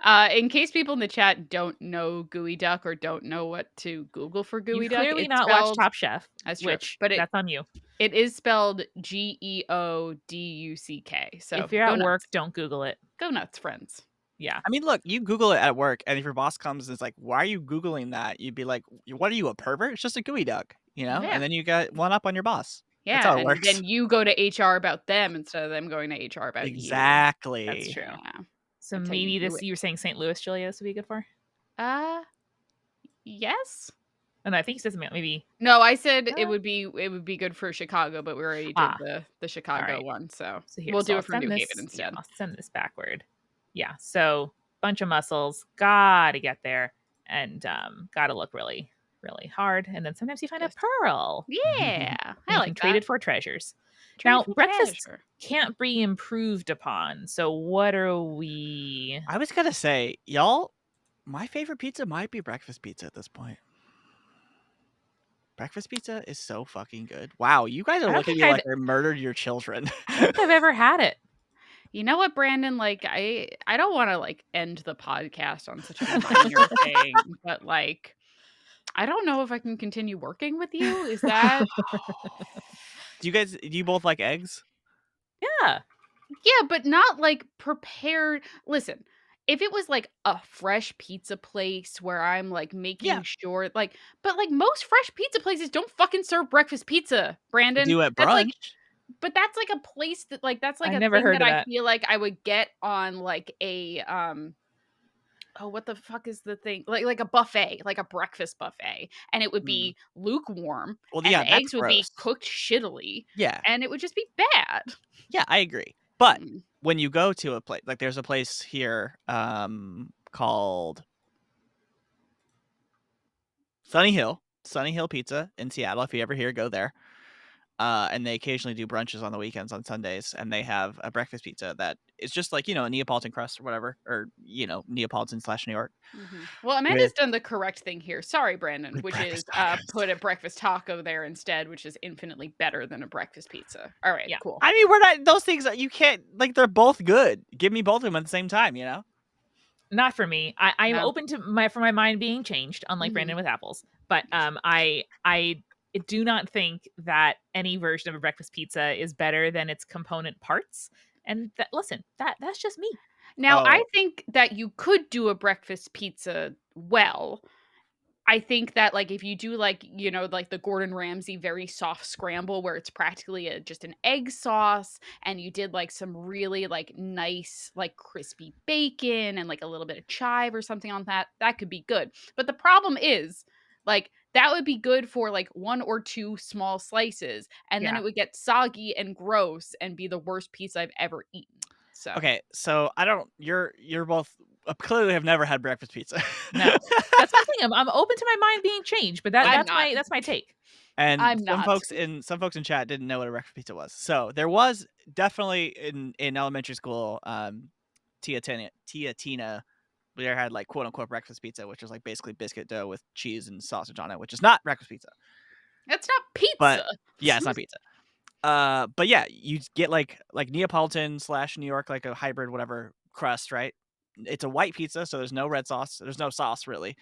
no! In case people in the chat don't know gooey duck or don't know what to Google for gooey You've duck, clearly it's not watched spelled Top Chef, that's true, which but that's on you. it is spelled Geoduck. So If you're go at work, nuts. don't Google it. Go nuts, friends. Yeah. I mean, look, you Google it at work, and if your boss comes and is like, "Why are you Googling that?" You'd be like, "What are you, a pervert? It's just a gooey duck," you know? Yeah. And then you got one up on your boss. That's Yeah. how it And works. then you go to HR about them instead of them going to HR about you. That's Exactly. true. Yeah. So That's how you maybe do this it. you were saying St. Louis, Julia, this would be good for? Uh yes. And I think he says maybe. No, I said Uh, it would be good for Chicago, but we already did ah, the all Chicago right. one, so So here, we'll so do I'll it for New send Haven this. Yeah, instead. I'll send this backward. Yeah. So bunch of muscles. Gotta get there, and gotta look really, really hard. And then sometimes you find a Yes. pearl, Yeah, and I you can like trade that. it for treasures. Trade Now, for breakfast treasure. can't be improved upon. So what are we? I was gonna say, y'all My favorite pizza might be breakfast pizza at this point. Breakfast pizza is so fucking good. Wow, you guys are I don't looking at think me I've like I murdered your children. I don't think I've ever had it. You know what, Brandon? Like, I don't want to like end the podcast on such a minor thing, but like, I don't know if I can continue working with you. Is that? Do you both like eggs? Yeah. Yeah, but not like prepared. Listen, if it was like a fresh pizza place where I'm like Yeah. making sure, like, but like most fresh pizza places don't fucking serve breakfast pizza, They Brandon. do at That's like, brunch. but that's like a place that like that's like I a never thing heard that of I that. feel like I would get on like a oh, what the fuck is the thing? Like a buffet, like a breakfast buffet, and it would Mm. be lukewarm, Well, and yeah, the that's eggs would be gross. cooked shittily, Yeah. and it would just be bad. Yeah, I agree. But Mm. when you go to a place, like there's a place here called Sunny Hill Pizza in Seattle. If you ever here, go there. And they occasionally do brunches on the weekends on Sundays, and they have a breakfast pizza that is just like, a Neapolitan crust or whatever, or Neapolitan / New York Well, Amanda's with done the correct thing here. Sorry, Brandon, which is breakfast tacos. put a breakfast taco there instead, which is infinitely better than a breakfast pizza. All right, Yeah. cool. I mean, we're not those things. You can't like they're both good. Give me both of them at the same time. Not for me. I am No. open to my mind being changed, unlike Mhm. Brandon with apples. But I do not think that any version of a breakfast pizza is better than its component parts. And listen, that's just me. Now, I Oh, think that you could do a breakfast pizza well. I think that, like, if you do, like, like the Gordon Ramsay very soft scramble where it's practically just an egg sauce, and you did, like, some really, like, nice, like, crispy bacon and, like, a little bit of chive or something on that, that could be good. But the problem is, like, that would be good for, like, 1 or 2 small slices, and then Yeah. it would get soggy and gross and be the worst pizza I've ever eaten. So, okay. So I don't. You're both clearly have never had breakfast pizza. No. That's what I'm saying. I'm open to my mind being changed, but I'm that's not. my take. And I'm some not. folks in chat didn't know what a breakfast pizza was. So there was definitely in elementary school, Tia Tina, we had like quote unquote breakfast pizza, which was like basically biscuit dough with cheese and sausage on it, which is not breakfast pizza. That's not But pizza. yeah, it's not pizza. But yeah, you get like Neapolitan / New York, like a hybrid whatever crust, right? It's a white pizza, so there's no red sauce. There's no sauce really.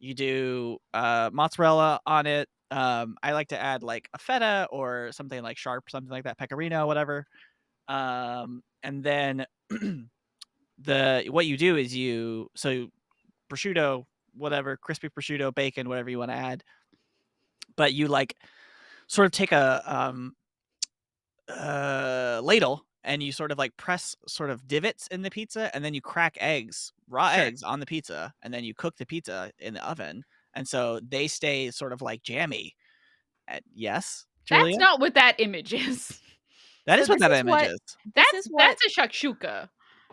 You do mozzarella on it. I like to add like a feta or something like sharp, something like that, pecorino, whatever. And then what you do is prosciutto, whatever, crispy prosciutto, bacon, whatever you want to add. But you like sort of take a ladle and you sort of like press sort of divots in the pizza, and then you crack raw Sure. eggs on the pizza, and then you cook the pizza in the oven, and so they stay sort of like jammy. Yes, That's Julia, not what that image is. that So is what that image is. this is what That's a shakshuka.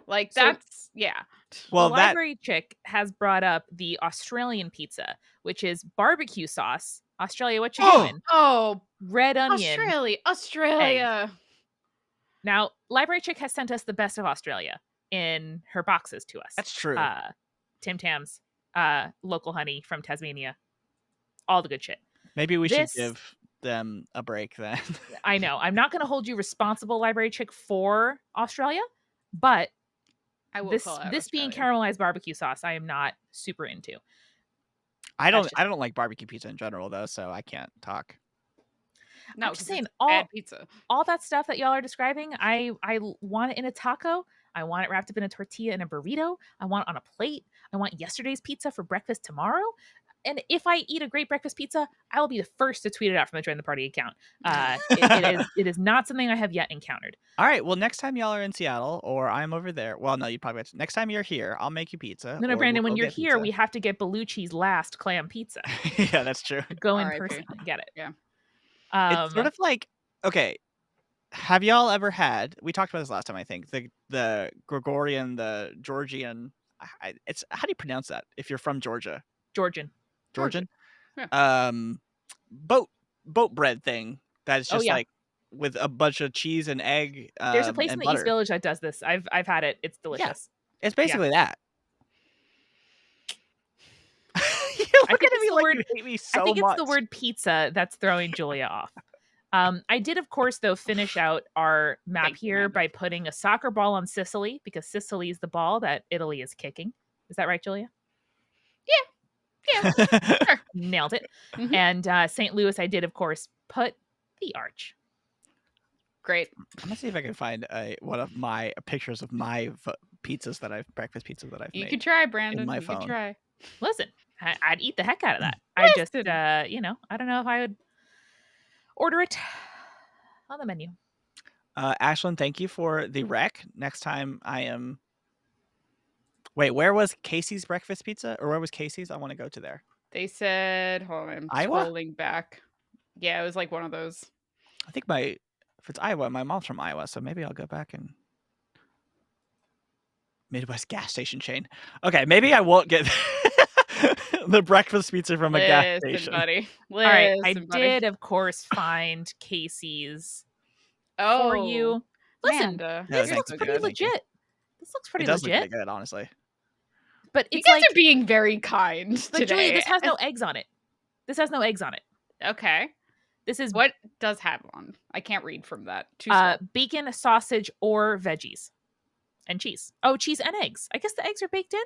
Like, so that's yeah. the Well, that library chick has brought up the Australian pizza, which is barbecue sauce. Australia, what you oh, doing? Oh, Red onion, Australia, egg. Australia. Now, library chick has sent us the best of Australia in her boxes to us. that's true. Tim Tams, local honey from Tasmania, all the good shit. Maybe we should This give them a break then. I know. I'm not going to hold you responsible, library chick, for Australia, but I will this call out this being Australia. caramelized barbecue sauce, I am not super into. I That's don't just I don't like barbecue pizza in general though, so I can't talk. No, I'm just because saying it's bad pizza. all that stuff that y'all are describing, I want it in a taco. I want it wrapped up in a tortilla and a burrito. I want it on a plate. I want yesterday's pizza for breakfast tomorrow. And if I eat a great breakfast pizza, I will be the first to tweet it out from the Join the Party account. It is not something I have yet encountered. All right, well, next time y'all are in Seattle or I'm over there, well, no, you probably next time you're here, I'll make you pizza No, or we'll Brandon, when go you're get here, pizza. we have to get Bellucci's last clam pizza. Yeah, that's true. Go in R.I.P. person and get it. Yeah. It's sort of like, okay, have y'all ever had? We talked about this last time, I think. The Gregorian, the Georgian. It's how do you pronounce that? If you're from Georgia, Georgian. Georgian. Yeah. Boat bread thing that is Oh just yeah. like with a bunch of cheese and egg There's a place in and the East butter. Village that does this. I've had it. It's delicious. It's basically that. Look at it's me the like word. you hate me I so think it's the much. word pizza that's throwing Julia off. I did, of course, though, finish out our map Thank you, here Amanda. by putting a soccer ball on Sicily because Sicily is the ball that Italy is kicking. Is that right, Julia? Yeah, sure. Nailed it. Mhm. And St. Louis, I did, of course, put the arch. Great. I'm gonna see if I can find one of my pictures of my breakfast pizzas that I've You made could try, in Brandon. my You could phone. try. Listen, I'd eat the heck out of that. I just, Listen. I don't know if I would order it on the menu. Ashlyn, thank you for the rec. Next time I am. Wait, where was Casey's breakfast pizza, or where was Casey's? I want to go to there. They said, hold on, I'm Iowa? scrolling back. Yeah, it was like one of those. I think if it's Iowa, my mom's from Iowa, so maybe I'll go back and Midwest gas station chain. Okay, maybe I won't get the breakfast pizza from a gas Listen, station. buddy. All right, I Listen, buddy. did, of course, find Casey's for Oh, you. Listen, Amanda, No, this you're thank looks so you, pretty good. thank you. legit. This looks It pretty does look legit. pretty good, honestly. But You it's guys like, are being very kind but Julia, today. this has no eggs on it. This has no eggs on it. Okay. This is What does have one? I can't read from that. Too small. bacon, sausage, or veggies, and cheese. Oh, cheese and eggs. I guess the eggs are baked in.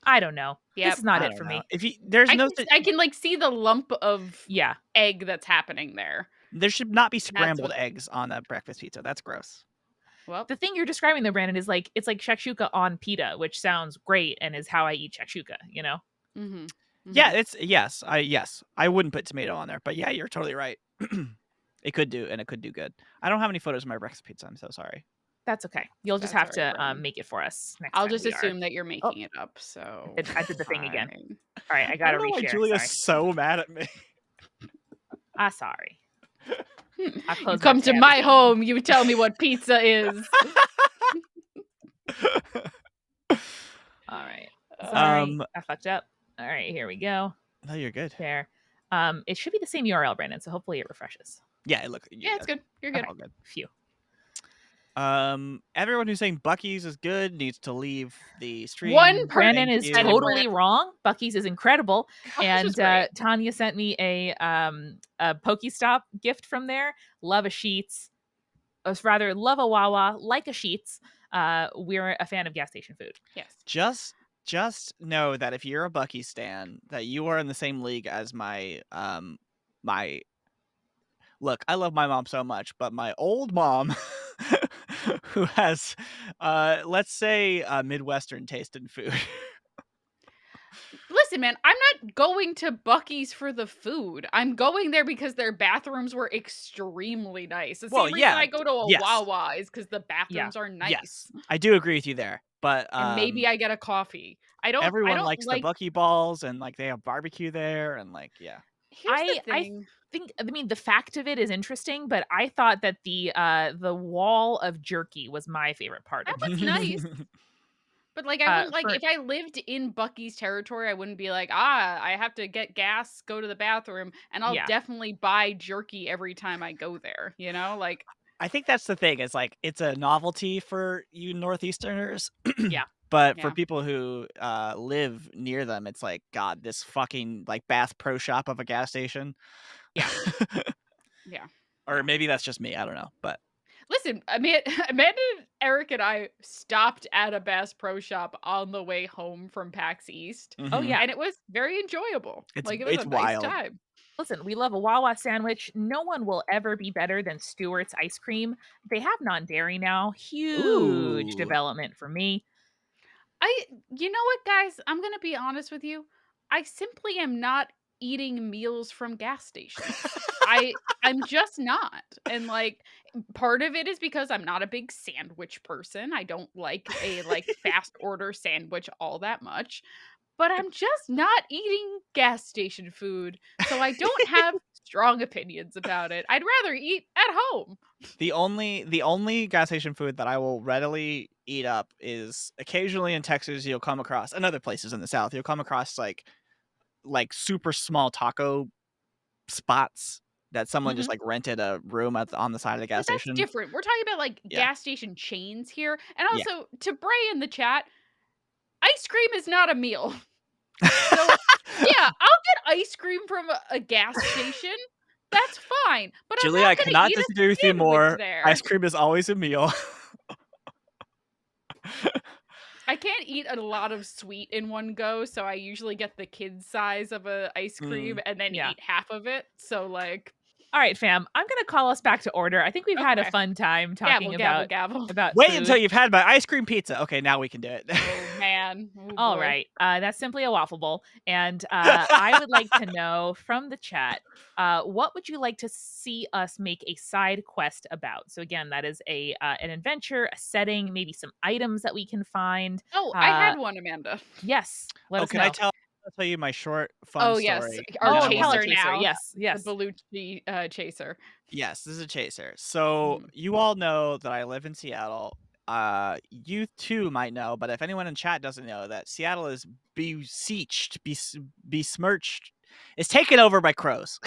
I don't know. Yep. This is not I it don't for know. me. If you there's no I can like see the lump of Yeah, egg that's happening there. there should not be That's scrambled what. eggs on a breakfast pizza. That's gross. Well, the thing you're describing there, Brandon, is like it's like shakshuka on pita, which sounds great and is how I eat shakshuka. You know. mm-hmm. Yeah, it's yes. I wouldn't put tomato on there, but yeah, you're totally right. It could do good. I don't have any photos of my breakfast pizza. I'm so sorry. That's okay. You'll just That's have all right, to Brandon. make it for us next I'll time just we are. assume that you're Oh, making it up. So I did the thing again. fine. All right, I I gotta don't know why reshare. Julia's Sorry. so mad at me. Sorry. I'll You close come to tab my again. home, you tell me what pizza is. All right. Sorry, Um, I fucked up. All right, here we go. no, you're good. There. It should be the same URL, Brandon. So hopefully it refreshes. Yeah, look. Yeah, it's good. You're good. All good. Phew. Everyone who's saying Bucky's is good needs to leave the stream. One Brandon Thank is you. totally wrong. Bucky's is incredible. Buc-ee's was And great. Tanya sent me a Pokestop gift from there. Love a Sheets. Rather, love a Wawa, like a Sheets. We're a fan of gas station food. Yes. Just know that if you're a Bucky stan, that you are in the same league as my my look, I love my mom so much, but my old mom who has let's say Midwestern taste in food. Listen, man, I'm not going to Buc-ee's for the food. I'm going there because their bathrooms were extremely nice. The Well, same reason yeah, I go to a yes. Wawa is because the Yeah. bathrooms are nice. Yes. I do agree with you there. But And maybe I get a coffee. I everyone don't likes the like. Bucky balls and like they have barbecue there and like yeah. Here's the I thing. I mean, the fact of it is interesting, but I thought that the wall of jerky was my favorite part of That was Buc-ee's. nice. But like I wouldn't like for- if I lived in Bucky's territory, I wouldn't be like, I have to get gas, go to the bathroom, and I'll Yeah. definitely buy jerky every time I go there. You know, like I think that's the thing. It's like it's a novelty for you Northeasterners. Yeah. But Yeah. for people who live near them, it's like, God, this fucking like Bath Pro Shop of a gas station. Yeah. Yeah. Or maybe that's just me. I don't know. But Listen, Amanda, Eric, and I stopped at a Bass Pro Shop on the way home from PAX East. Oh yeah. And it was very enjoyable. It's Like it was a nice wild. time. Listen, we love a Wawa sandwich. No one will ever be better than Stewart's ice cream. They have non-dairy now. Huge Ooh. development for me. You know what, guys? I'm gonna be honest with you. I simply am not eating meals from gas stations. I'm just not. And like part of it is because I'm not a big sandwich person. I don't like a fast order sandwich all that much. But I'm just not eating gas station food. So I don't have strong opinions about it. I'd rather eat at home. The only gas station food that I will readily eat up is occasionally in Texas you'll come across, and other places in the South, you'll come across like super small taco spots that someone just like rented a room on the side of the gas But that's station. different. We're talking about like Yeah. gas station chains here. And Yeah. also to Bray in the chat, ice cream is not a meal. So, yeah, I'll get ice cream from a gas station. That's fine, but I'm Julia, not I gonna cannot eat a disagree with you sandwich more. there. Ice cream is always a meal. I can't eat a lot of sweet in one go, so I usually get the kid size of a ice cream and then Yeah. eat half of it. So, like, All right, fam. I'm gonna call us back to order. I think we've had a okay, fun time gavel, talking gavel, gavel. about Wait until food. you've had my ice cream pizza. Okay, now we can do it. Oh man, oh All boy. right. That's simply a waffle bowl. And I would like to know from the chat, what would you like to see us make a side quest about? So again, that is a an adventure, a setting, maybe some items that we can find. Oh, I had one, Amanda. Yes, let Oh, us can I know. tell? I'll tell you my short fun Oh yes, story, and our then I Oh, want pallet chaser to. chaser. now, Yes, the yes. Belushi chaser. Yes, this is a chaser. So Mhm. you all know that I live in Seattle. You too might know, but if anyone in chat doesn't know, that Seattle is beseeched, besmirched, is taken over by crows.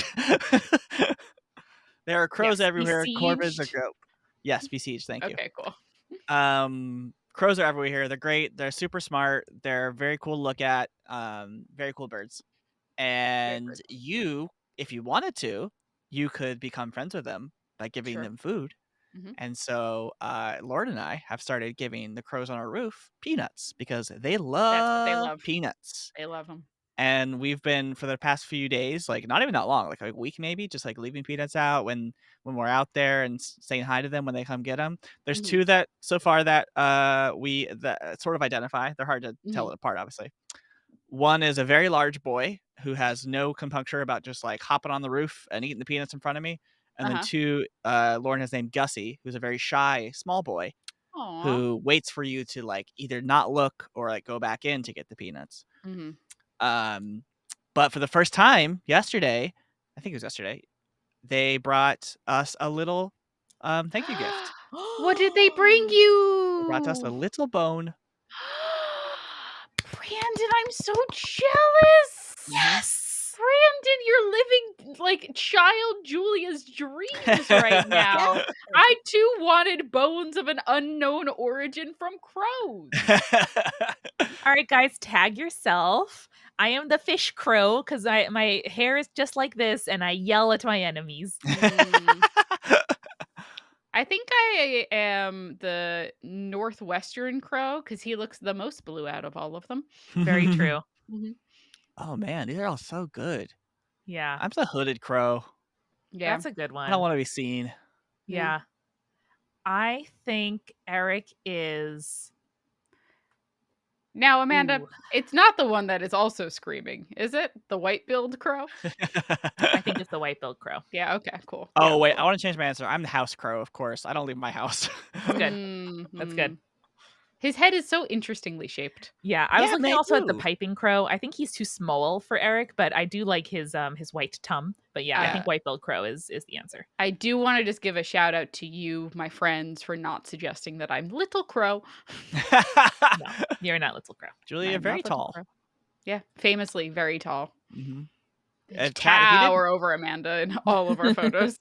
There are crows Yes. everywhere. Corvids are Besieged. go. Yes, besieged. Thank you. Okay, cool. Crows are everywhere here. They're great. They're super smart. They're very cool to look at. Very cool birds. Very And good. you, if you wanted to, you could become friends with them by giving Sure. them food. Mhm. And so Lord and I have started giving the crows on our roof peanuts because they That's what they love love. peanuts. They love them. And we've been for the past few days, like not even that long, like a week maybe, just like leaving peanuts out when we're out there and saying hi to them when they come get them. There's Mhm. two that so far that we that sort of identify. They're hard to tell Mhm. it apart, obviously. One is a very large boy who has no compunction about just like hopping on the roof and eating the peanuts in front of me. And then Uh-huh. two, Lauren has named Gussie, who's a very shy, small boy Aw. who waits for you to like either not look or like go back in to get the peanuts. Mhm. Um, but for the first time yesterday, I think it was yesterday, they brought us a little thank you gift. What did they bring They brought us a you? little bone. Brandon, I'm so jealous. Mhm. Yes. Brandon, you're living like child Julia's dreams right now. Yes. I too wanted bones of an unknown origin from crows. All right, guys, tag yourself. I am the fish crow because my hair is just like this, and I yell at my enemies. Mm, I think I am the northwestern crow because he looks the most blue out of all of them. Very true. Mhm. Oh man, these are all so good. Yeah, I'm the hooded crow. Yeah. that's a good I don't one. want to be seen. Yeah. I think Eric is. Now, Amanda, Ooh, it's not the one that is also screaming, is it? The white-billed crow? I think it's the white-billed crow. Yeah, okay, cool. Oh Yeah, wait, I cool. want to change my answer. I'm the house crow, of course. I don't leave my house. That's good. That's good. Mhm. His head is so interestingly shaped. Yeah, I was Yeah, looking me also at the too. piping crow. I think he's too small for Eric, but I do like his white tum. But yeah, I Yeah. think white-billed crow is the answer. I do wanna just give a shout out to you, my friends, for not suggesting that I'm Little Crow. No, you're not little crow. Julia, I'm very not Little tall. Crow. Yeah, famously very tall. Hmm. Chat, if you didn't Tower over Amanda in all of our photos.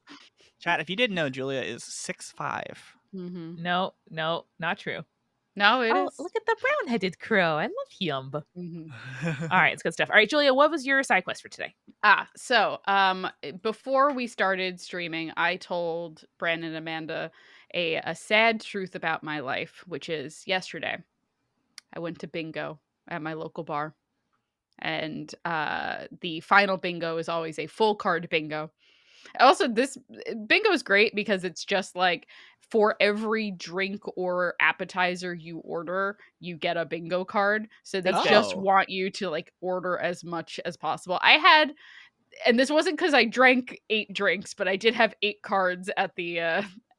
chat, if you didn't know, Julia is 6'5". Mhm. No, no, not true. No, it Oh, is. look at the brown-headed crow. I love him. Mhm. All right, it's good stuff. All right, Julia, what was your side quest for today? Before we started streaming, I told Brandon and Amanda a sad truth about my life, which is yesterday I went to bingo at my local bar. And the final bingo is always a full card bingo. Also, this bingo is great because it's just like for every drink or appetizer you order, you get a bingo card. So they That's good. just Oh. want you to like order as much as possible. I had, and this wasn't because I drank 8 drinks, but I did have 8 cards at the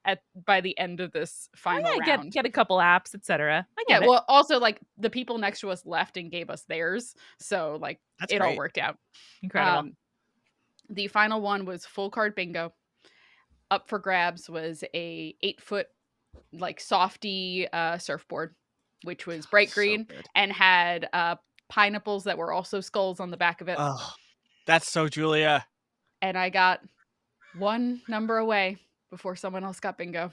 at by the end of this Oh final yeah, get round. get a couple apps, etc. I Yeah, get it. well, also like the people next to us left and gave us theirs, so like That's it all great. worked out. Incredible. Um, the final one was full card bingo. Up for grabs was a 8 foot like softy surfboard, which was bright So green good. and had pineapples that were also skulls on the back of it. Oh, that's so Julia. And I got one number away before someone else got bingo.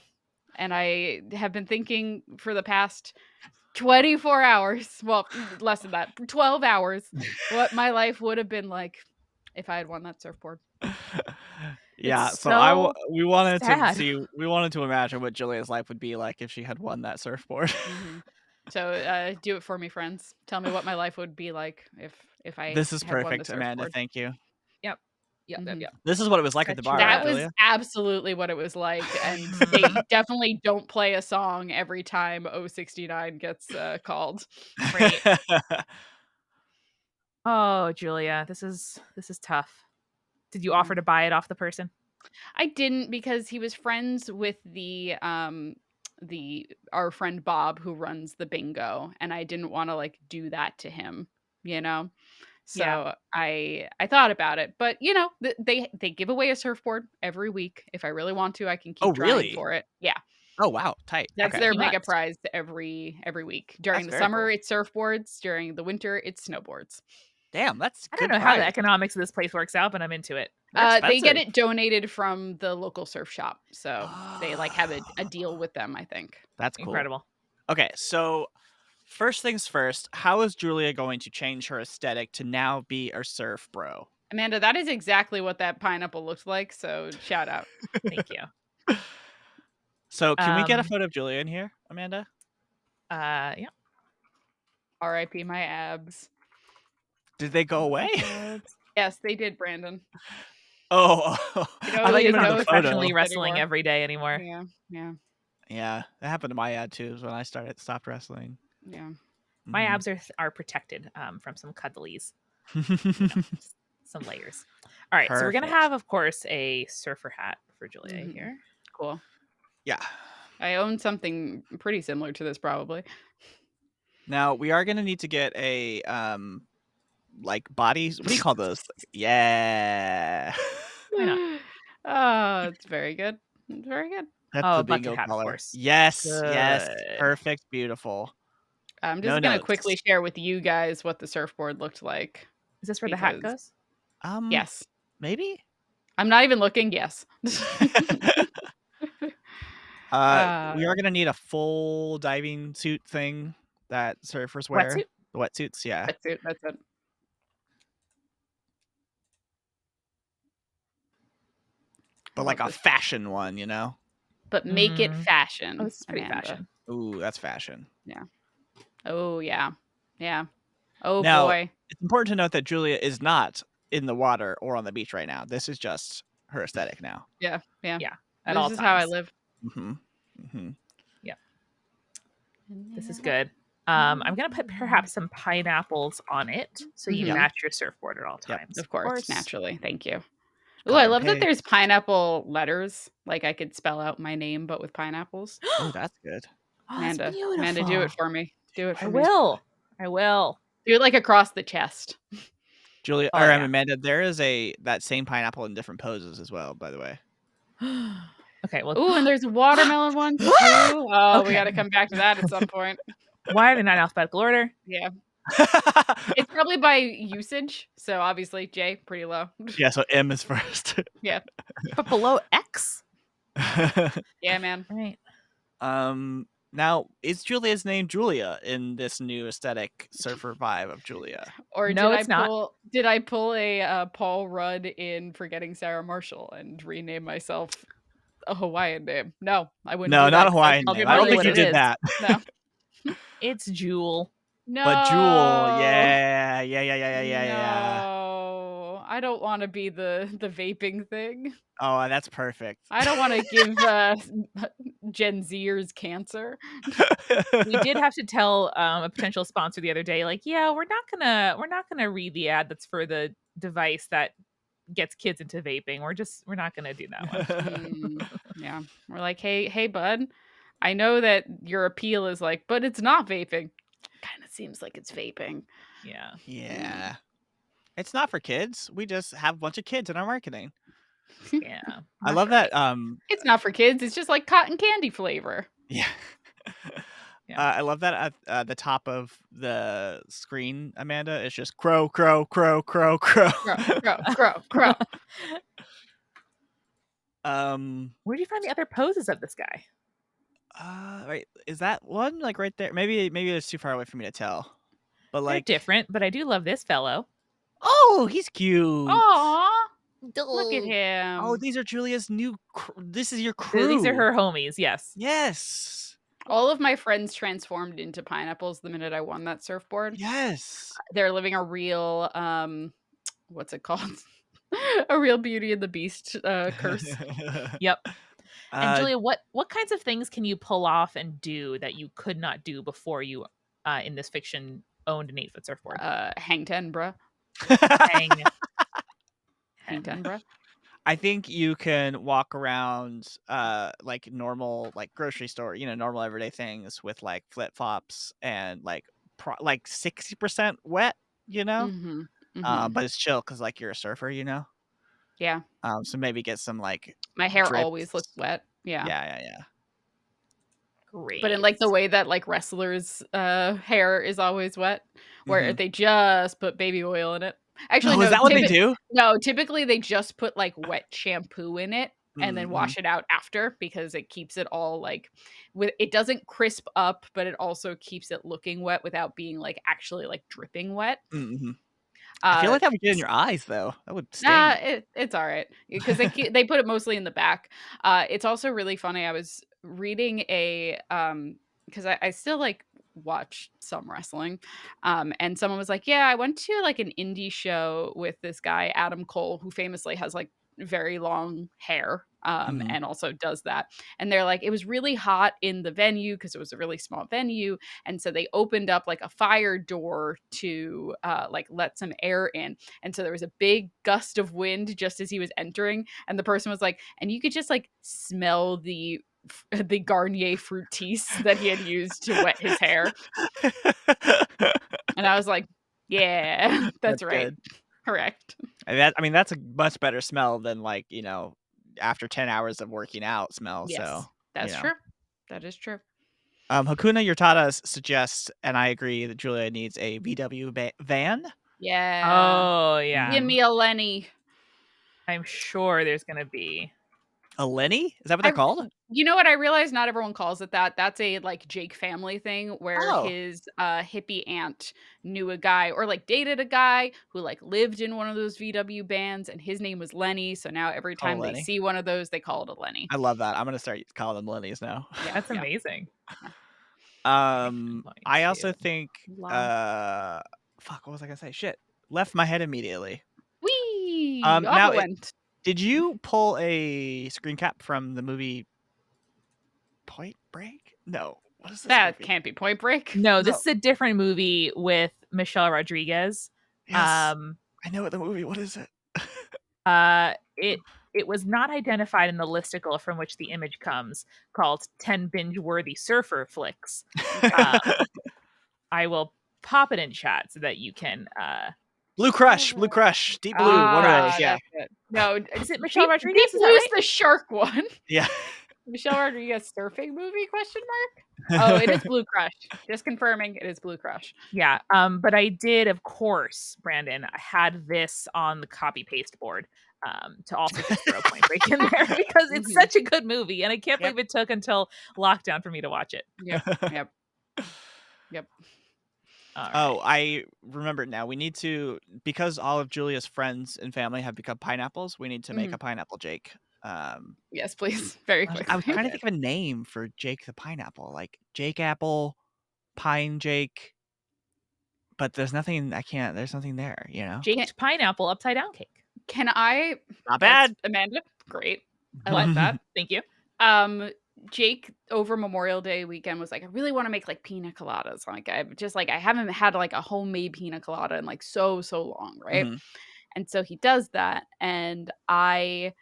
And I have been thinking for the past 24 hours. Well, less than that. 12 hours. What my life would have been like if I had won that surfboard. Yeah, It's so so we wanted sad. we wanted to imagine what Julia's life would be like if she had won that surfboard. So do it for me, friends. Tell me what my life would be like if I This is had won the perfect, Amanda. surfboard. Thank you. Yep. Yep. Yep. Mhm. Yep. This is what it was like at the Stretch bar, your right, That abs. was Julia? absolutely what it was like, and they Mhm. definitely don't play a song every time 069 gets called. Right. Oh, Julia, this is tough. Did you Yeah. offer to buy it off the person? I didn't because he was friends with our friend Bob who runs the bingo, and I didn't want to like do that to him, you know. Yeah. So I thought about it, but you know, they give away a surfboard every week. If I really want to, I can Oh, keep trying really? for it. Yeah. Oh, wow, tight. That's Okay. their He mega must. prize every week. During That's the very summer, cool. it's surfboards. During the winter, it's snowboards. Damn, that's I don't good know how the prize. economics of this place works out, but I'm into it. They're They get expensive. it donated from the local surf shop, so they like have a deal Oh, with them, I think. that's cool. Incredible. Okay, so first things first, how is Julia going to change her aesthetic to now be a surf bro? Amanda, that is exactly what that pineapple looks like, so shout out. Thank you. So can we get a Um. photo of Julia in here, Amanda? Yeah. R.I.P. my abs. Did they go away? Yes, they did, Brandon. Oh, You I know, thought you Julia's meant not in the it's not photo. professionally just wrestling anymore. every day anymore. Yeah, yeah, Yeah, that happened to my ad too. Is when I stopped wrestling. yeah. My abs are protected from some cuddlies. Just some layers. All right, so we're gonna Perfect. have, of course, a surfer hat for Julia Mhm. here. Cool. Yeah. I own something pretty similar to this, probably. Now we are gonna need to get a like bodies. What do you call those? Yeah. Why not? Oh, it's very good. It's very good. That's Oh, the a bucket bingo hat, of color. course. Yes, yes. Good. Perfect, beautiful. I'm No just gonna quickly notes. share with you guys what the surfboard looked like Is this where the hat because goes? yes, Maybe? I'm not even looking. Yes. We are uh, gonna need a full diving suit thing that surfers wear. Wetsuit? The wetsuits, yeah. that's it. That's it. I But like love a this. fashion one, you know? But make it Mm. Oh, fashion, this is pretty Amanda. fashion. Ooh, that's fashion. Yeah. Oh yeah. Yeah. Oh Now, boy. it's important to note that Julia is not in the water or on the beach right now. This is just her aesthetic now. Yeah. Yeah. Yeah, at This all is how I times. live. Mm-hmm. Mm-hmm. Yeah, this is good. I'm gonna put perhaps some pineapples on it so you Yep. Mhm. match your surfboard at all Yep. times. Of Of course, course. naturally. Thank you. Ooh, I Copy and love that paste. there's pineapple letters. Like I could spell out my name, but with pineapples. Oh, that's good. Oh, that's Amanda, do it beautiful. for me. Do it I for me. will. I will. Do it like across the chest. Julia Oh or yeah. Amanda, there is that same pineapple in different poses as well, by the way. Okay, well. Ooh, and there's watermelon ones too. Oh, we Okay. got to come back to that at some point. Why are they not in alphabetical order? Yeah, it's probably by usage. So obviously, J pretty low. Yeah, so M is first. Yeah, But below X? yeah, man. Right. Now is Julia's name Julia in this new aesthetic surfer vibe of Julia? Or No, it's not. did I pull a Paul Rudd in Forgetting Sarah Marshall and rename myself a Hawaiian name? No, I wouldn't No, do not that a 'cause that's Hawaiian probably name. I'll I my tell don't you think what you it usage. did is. that. No, It's Jewel. But Jewel, no, yeah, yeah, yeah, yeah, yeah, yeah, yeah. no. I don't want to be the vaping thing. Oh, that's perfect. I don't want to give Gen Zers cancer. We did have to tell a potential sponsor the other day, like, yeah, we're not gonna read the ad that's for the device that gets kids into vaping. We're not gonna do that one. Yeah, we're like, hey, bud. I know that your appeal is like, but it's not vaping. Kind of seems like it's vaping. Yeah. Yeah. It's not for kids. We just have a bunch of kids in our marketing. Yeah. I Not love for me. that. It's not for kids. It's just like cotton candy flavor. Yeah. Yeah. I love that at the top of the screen, Amanda. It's just crow, crow, crow, crow, crow. Crow. Um, Where'd you find the other poses of this guy? Right. Is that one like right there? Maybe it's too far away for me to tell. But They're like, different, but I do love this fellow. oh, he's cute. Aw, look at Oh, Oh, him. these are Julia's new. This is your these are crew. her homies. Yes. Yes. All of my friends transformed into pineapples the minute I won that surfboard. Yes. They're living a real, what's it called? A real Beauty and the Beast curse. Yep. And uh, Julia, what kinds of things can you pull off and do that you could not do before you in this fiction owned an 8-foot surfboard? Hang 10, bruh. Hang Hang 10, 10. bruh. I think you can walk around like normal like grocery store, normal everyday things with like flip-flops and like 60% wet, Mhm. Mhm. but it's chill cuz like you're a surfer. Yeah. So maybe get some like My hair always looks drips. wet. Yeah. Yeah. But in, like, the Great. way that, like, wrestlers' hair is always wet, where Mhm. they just put baby oil in it. Actually, Oh, is no, that what they do? typically, they just put, like, wet shampoo in it and then Mhm. wash it out after because it keeps it all, like with it doesn't crisp up, but it also keeps it looking wet without being, like, actually, like, dripping wet. Mhm. I feel Uh, like that would get in your eyes though. That would sting. it's alright, because they put it mostly in the back. It's also really funny, I was reading because I still, like, watch some wrestling, and someone was like, "Yeah, I went to, like, an indie show with this guy, Adam Cole, who famously has, like, very long hair, Mhm. and also does that." And they're like, "It was really hot in the venue because it was a really small venue, and so they opened up, like, a fire door to, like, let some air in, and so there was a big gust of wind just as he was entering, and the person was like, and you could just like smell the Garnier Fructis that he had used to wet his hair. And I was like, yeah, that's That's right. good. Correct. That's a much better smell than like, after 10 hours of working out smell. So, Yes, that's true. That is true. Hakuna Yurtada suggests, and I agree that Julia needs a VW van. Yeah. Oh yeah. Give Mhm. me a Lenny. I'm sure there's gonna be. A Lenny? Is that what they're I called? You know what? I realize not everyone calls it that. That's a, like, Jake family thing where Oh, his, hippie aunt knew a guy or, like, dated a guy who, like, lived in one of those VW bands, and his name was Lenny, so now every call a time they Lenny. see one of those, they call it a Lenny. I love that. I'm gonna start calling them Lennies now. Yeah, That's yeah, amazing. yeah. I'm going I to also think, love. fuck, what was I gonna say? Shit, left my head immediately. Whee! Off Now, it went. did you pull a screen cap from the movie Point Break? No. What is this That movie? can't be Point Break. No, this No. is a different movie with Michelle Rodriguez. Yes. Um, I know the movie. What is it? it was not identified in the listicle from which the image comes, called 10 binge-worthy surfer flicks. Okay. Um, I will pop it in chat so that you can Blue Crush. Blue Crush. Deep Blue. One of those. Ah, Yeah. that's it. No, is it Michelle Deep Rodriguez? Is that Blue's right? the shark one. Yeah. Michelle Rodriguez surfing movie? Question mark. Oh, it is Blue Crush. Just confirming, it is Blue Crush. Yeah. But I did, of course, Brandon, I had this on the copy paste board to also just throw Point Break in there because it's Mhm. such a good movie. And I can't Yep. believe it took until lockdown for me to watch it. Yep. Yep. Yep. All Oh, right. I remember now. We need to, because all of Julia's friends and family have become pineapples, we need to make Mhm. a pineapple Jake. Yes, please. Very I was quickly. trying to think of a name for Jake the pineapple, like Jake Apple, Pine Jake, but there's nothing there. Can Jaked pineapple upside down cake. can I Not That's bad. Amanda. Great. I like that. Thank you. Um, Jake over Memorial Day weekend was like, I really want to make like pina coladas. Like I haven't had like a homemade pina colada in like so long, right? Mhm. And so he does that, and I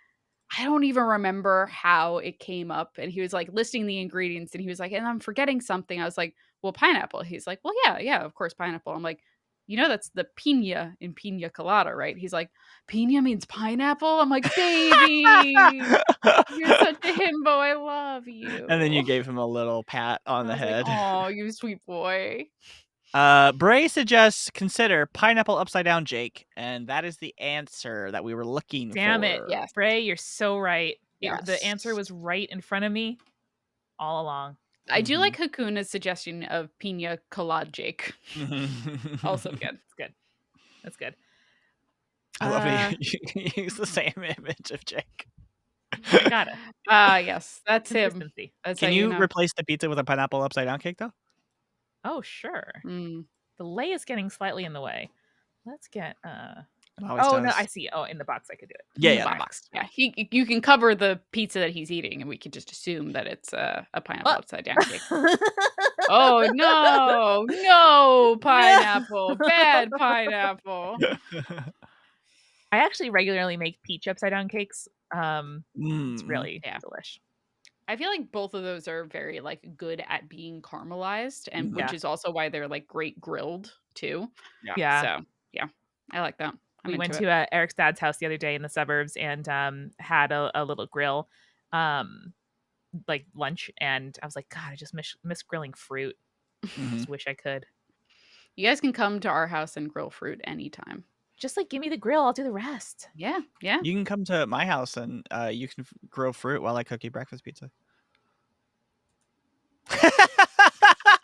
don't even remember how it came up. And he was like listing the ingredients, and he was like, and I'm forgetting something. I was like, well, pineapple. He's like, well, yeah, of course, pineapple. I'm like, that's the pina in pina colada, right? He's like, pina means pineapple. I'm like, baby, you're such a himbo. I love And then you you. gave him a little pat on I the was like, head. oh, you sweet boy. Bray suggests consider pineapple upside down Jake, and that is the answer that we were looking Damn it. for. Yes. Bray, you're so right. The answer Yes. was right in front of me. all along. I do like Hakuna's suggestion of pina colada Jake. Also good. It's good. That's good. I love it. You use the same image of Jake. I got it. Yes, that's him. Consistency. That's Can how you know. replace the pizza with a pineapple upside down cake though? Oh, sure. Mm. The lay is getting slightly in the way. Let's get It always oh does. no, I see. Oh, in the box I could do it. Yeah, In yeah, the the box. box. Yeah, you can cover the pizza that he's eating, and we can just assume that it's a pineapple upside down cake. Oh no, pineapple, bad pineapple. I actually regularly make peach upside down cakes. It's really delish. I feel like both of those are very like good at being caramelized, and which is also why they're like great grilled too. Yeah. So yeah, I like that. We went to Eric's dad's house the other day in the suburbs and had a little grill, like lunch, and I was like, God, I just miss grilling fruit. Just wish I could. You guys can come to our house and grill fruit anytime. Just like give me the grill, I'll do the rest. Yeah, yeah. You can come to my house and you can grow fruit while I cook you breakfast pizza.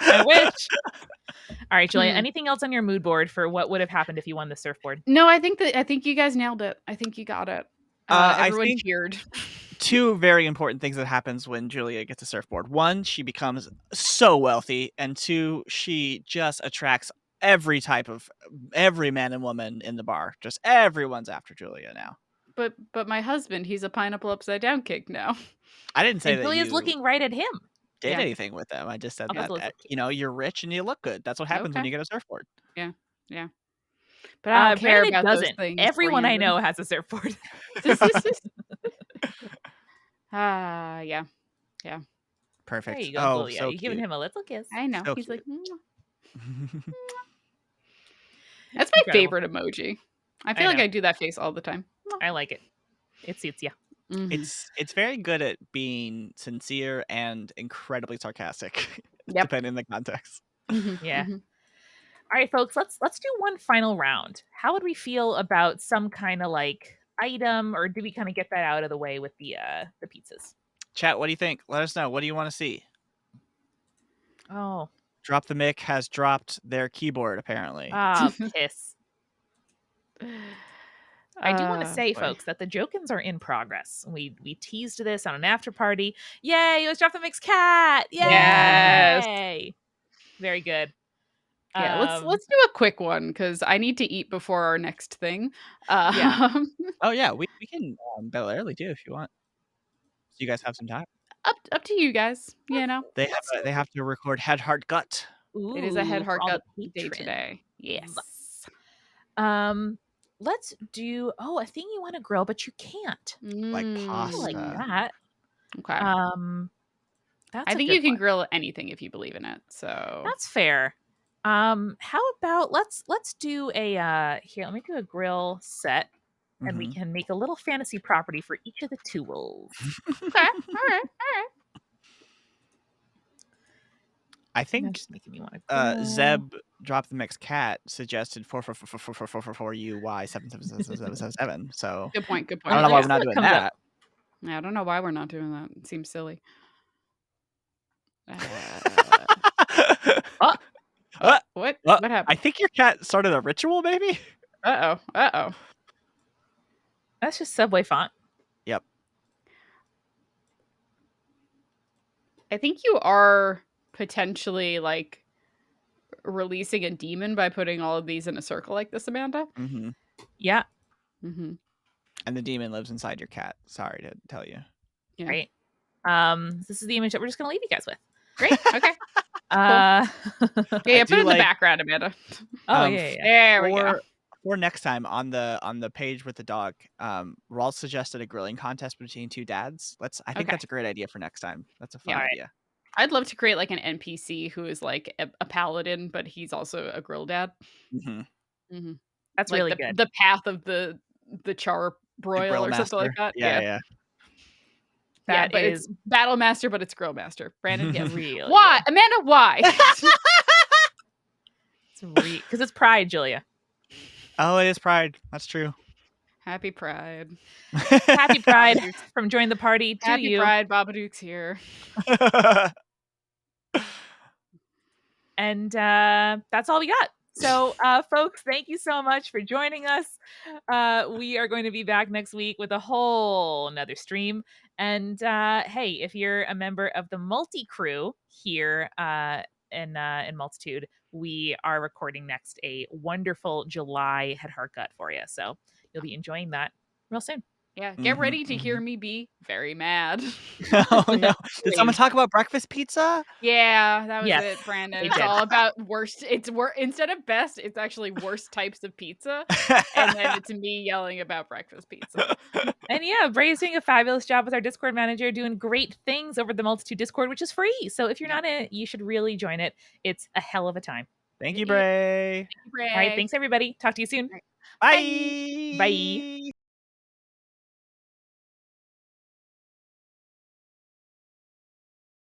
I wish. All right, Julia. Anything else on your mood board for what would have happened if you won the surfboard? No, I think you guys nailed it. I think you got it. Everyone cheered. Two very important things that happens when Julia gets a surfboard. One, she becomes so wealthy, and two, she just attracts every man and woman in the bar. Just everyone's after Julia now. But my husband, he's a pineapple upside down cake now. I didn't say and that Julia's looking right at him. Did anything with them. I just said that you're rich and you look good. That's what happens when you get a surfboard. Yeah. But I don't care about those things. Everyone I know has a surfboard. Yeah. Perfect. There you go, Julia. So you're giving him a little kiss. I know. So he's cute. like, that's my favorite emoji. I feel like I do that face all the time. I like it. It suits you. It's very good at being sincere and incredibly sarcastic, depending on the context. Yeah. All right, folks, let's do one final round. How would we feel about some kind of like item, or do we kind of get that out of the way with the pizzas? Chat, what do you think? Let us know. What do you want to see? Oh. Drop the Mic has dropped their keyboard, apparently. Piss. I do want to say, folks, that the Jokins are in progress. We teased this on an after party. Yay! It was Drop the Mix cat. Yay! Yes. Very good. Yeah, let's do a quick one because I need to eat before our next thing. Yeah. Oh yeah, we can bail early too if you want. So you guys have some time. Up to you guys. You know, they have to record Head Heart Gut. It is a Head Heart Gut day today. Yes. Let's do a thing you want to grill but you can't. Like pasta. Like that. Okay. I think you can grill anything if you believe in it. So that's fair. How about let's do a here, let me do a grill set and we can make a little fantasy property for each of the tools. Okay. All right. I think Zeb Drop the Mix cat suggested 444UY77777. So good point. I don't know why we're not doing that. Yeah, I don't know why we're not doing that. It seems silly. What happened? I think your cat started a ritual, maybe? Uh-oh. That's just Subway font. Yep. I think you are potentially like releasing a demon by putting all of these in a circle like this, Amanda. Yeah. And the demon lives inside your cat. Sorry to tell you. Yeah. Right. This is the image that we're just gonna leave you guys with. Great. Okay. Yeah, put it in the background, Amanda. Yeah. There we go. For next time on the page with the dog, Raul suggested a grilling contest between two dads. I think that's a great idea for next time. That's a fun idea. I'd love to create like an NPC who is like a paladin, but he's also a grill dad. That's like really good. The path of the char broil or something like that. Yeah. That but is it's Battle Master, but it's Grill Master. Brandon, yes. Really why? Good. Amanda, why? Because it's pride, Julia. Oh, it is pride. That's true. Happy Pride. Happy Pride Babadook's from Join the Party to Happy you. Pride, Babadook's here. And that's all we got. So, folks, thank you so much for joining us. We are going to be back next week with a whole another stream. And hey, if you're a member of the multi crew here in Multitude, we are recording next a wonderful July head heart gut for you. So you'll be enjoying that real soon. Yeah, get Mhm, ready to hear me be very mad. Oh, no. Did someone Please. talk about breakfast pizza? Yeah, that was Yes, it, Brandon. they It's did. all about worst. It's instead of best, it's actually worst types of pizza, and then it's me yelling about breakfast pizza. And yeah, Bray's doing a fabulous job with our Discord manager, doing great things over the Multitude Discord, which is free. So if you're Yeah. not in it, you should really join it. It's a hell of a time. Thank you, Yeah. Bray. Thank you, All right, Bray. thanks everybody. Talk to you soon. All right. Bye. Bye. Bye.